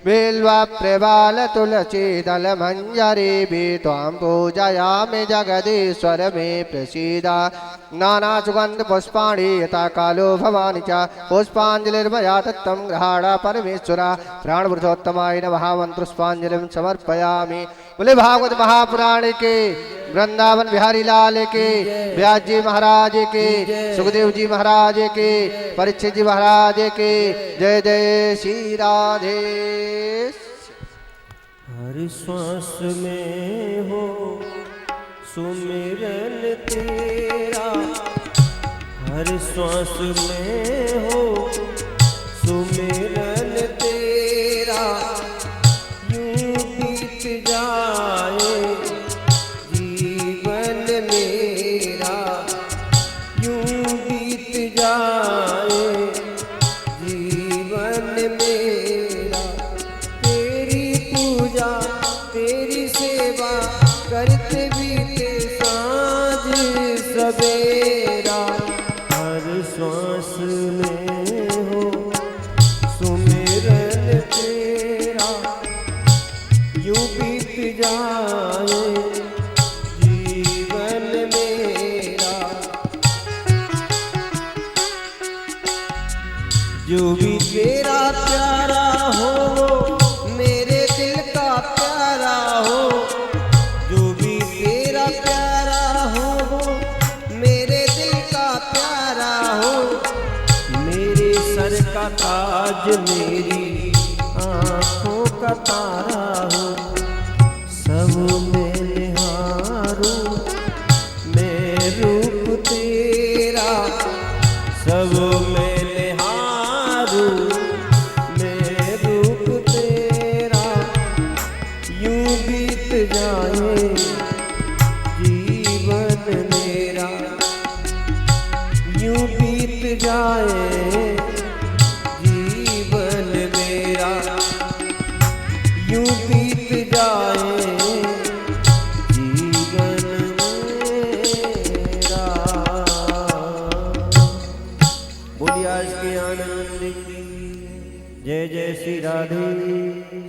बिल्वा प्रवाल तुलसी दल मंजरी भी त्वां पूजयामि जगदीश्वर मे प्रसीद नाना सुगंध पुष्पाणि यथा कालो भवानि च पुष्पांजलिर्मया दत्तं गृहाण परमेश्वर प्राणपुरुषोत्तमाय नमः मंत्रपुष्पांजलिं समर्पयामि। बोले भागवत महापुराण के वृंदावन बिहारी लाल के व्यास जी महाराज के सुखदेव जी महाराज के परीक्षित जी महाराज के जय जय श्री राधे। हर श्वास में हो सुमिरन तेरा, हर श्वास में हो सुमिरन तेरा, यूं बीत जाए जीवन मेरा, यूं बीत जाए जीवन मेरा। तेरी पूजा तेरी सेवा करते बीते सांझ सवेरा, हर श्वास में हो सुमिरन तेरा, यूं बीत जाए जीवन मेरा। जो भी तेरा प्यारा हो मेरे दिल का प्यारा हो, जो भी तेरा प्यारा हो मेरे दिल का प्यारा हो, मेरे सर का ताज मेरी आँखों का तारा हो, सब में निहारूं मैं रूप तेरा, सब में निहारूं मैं रूप तेरा, यूं बीत जाए जीवन मेरा, यूं बीत जाए जीवन मेरा, यूं बीत जाए जीवन मेरा। बोलिए आज के आनंद की जय जय श्री राधे।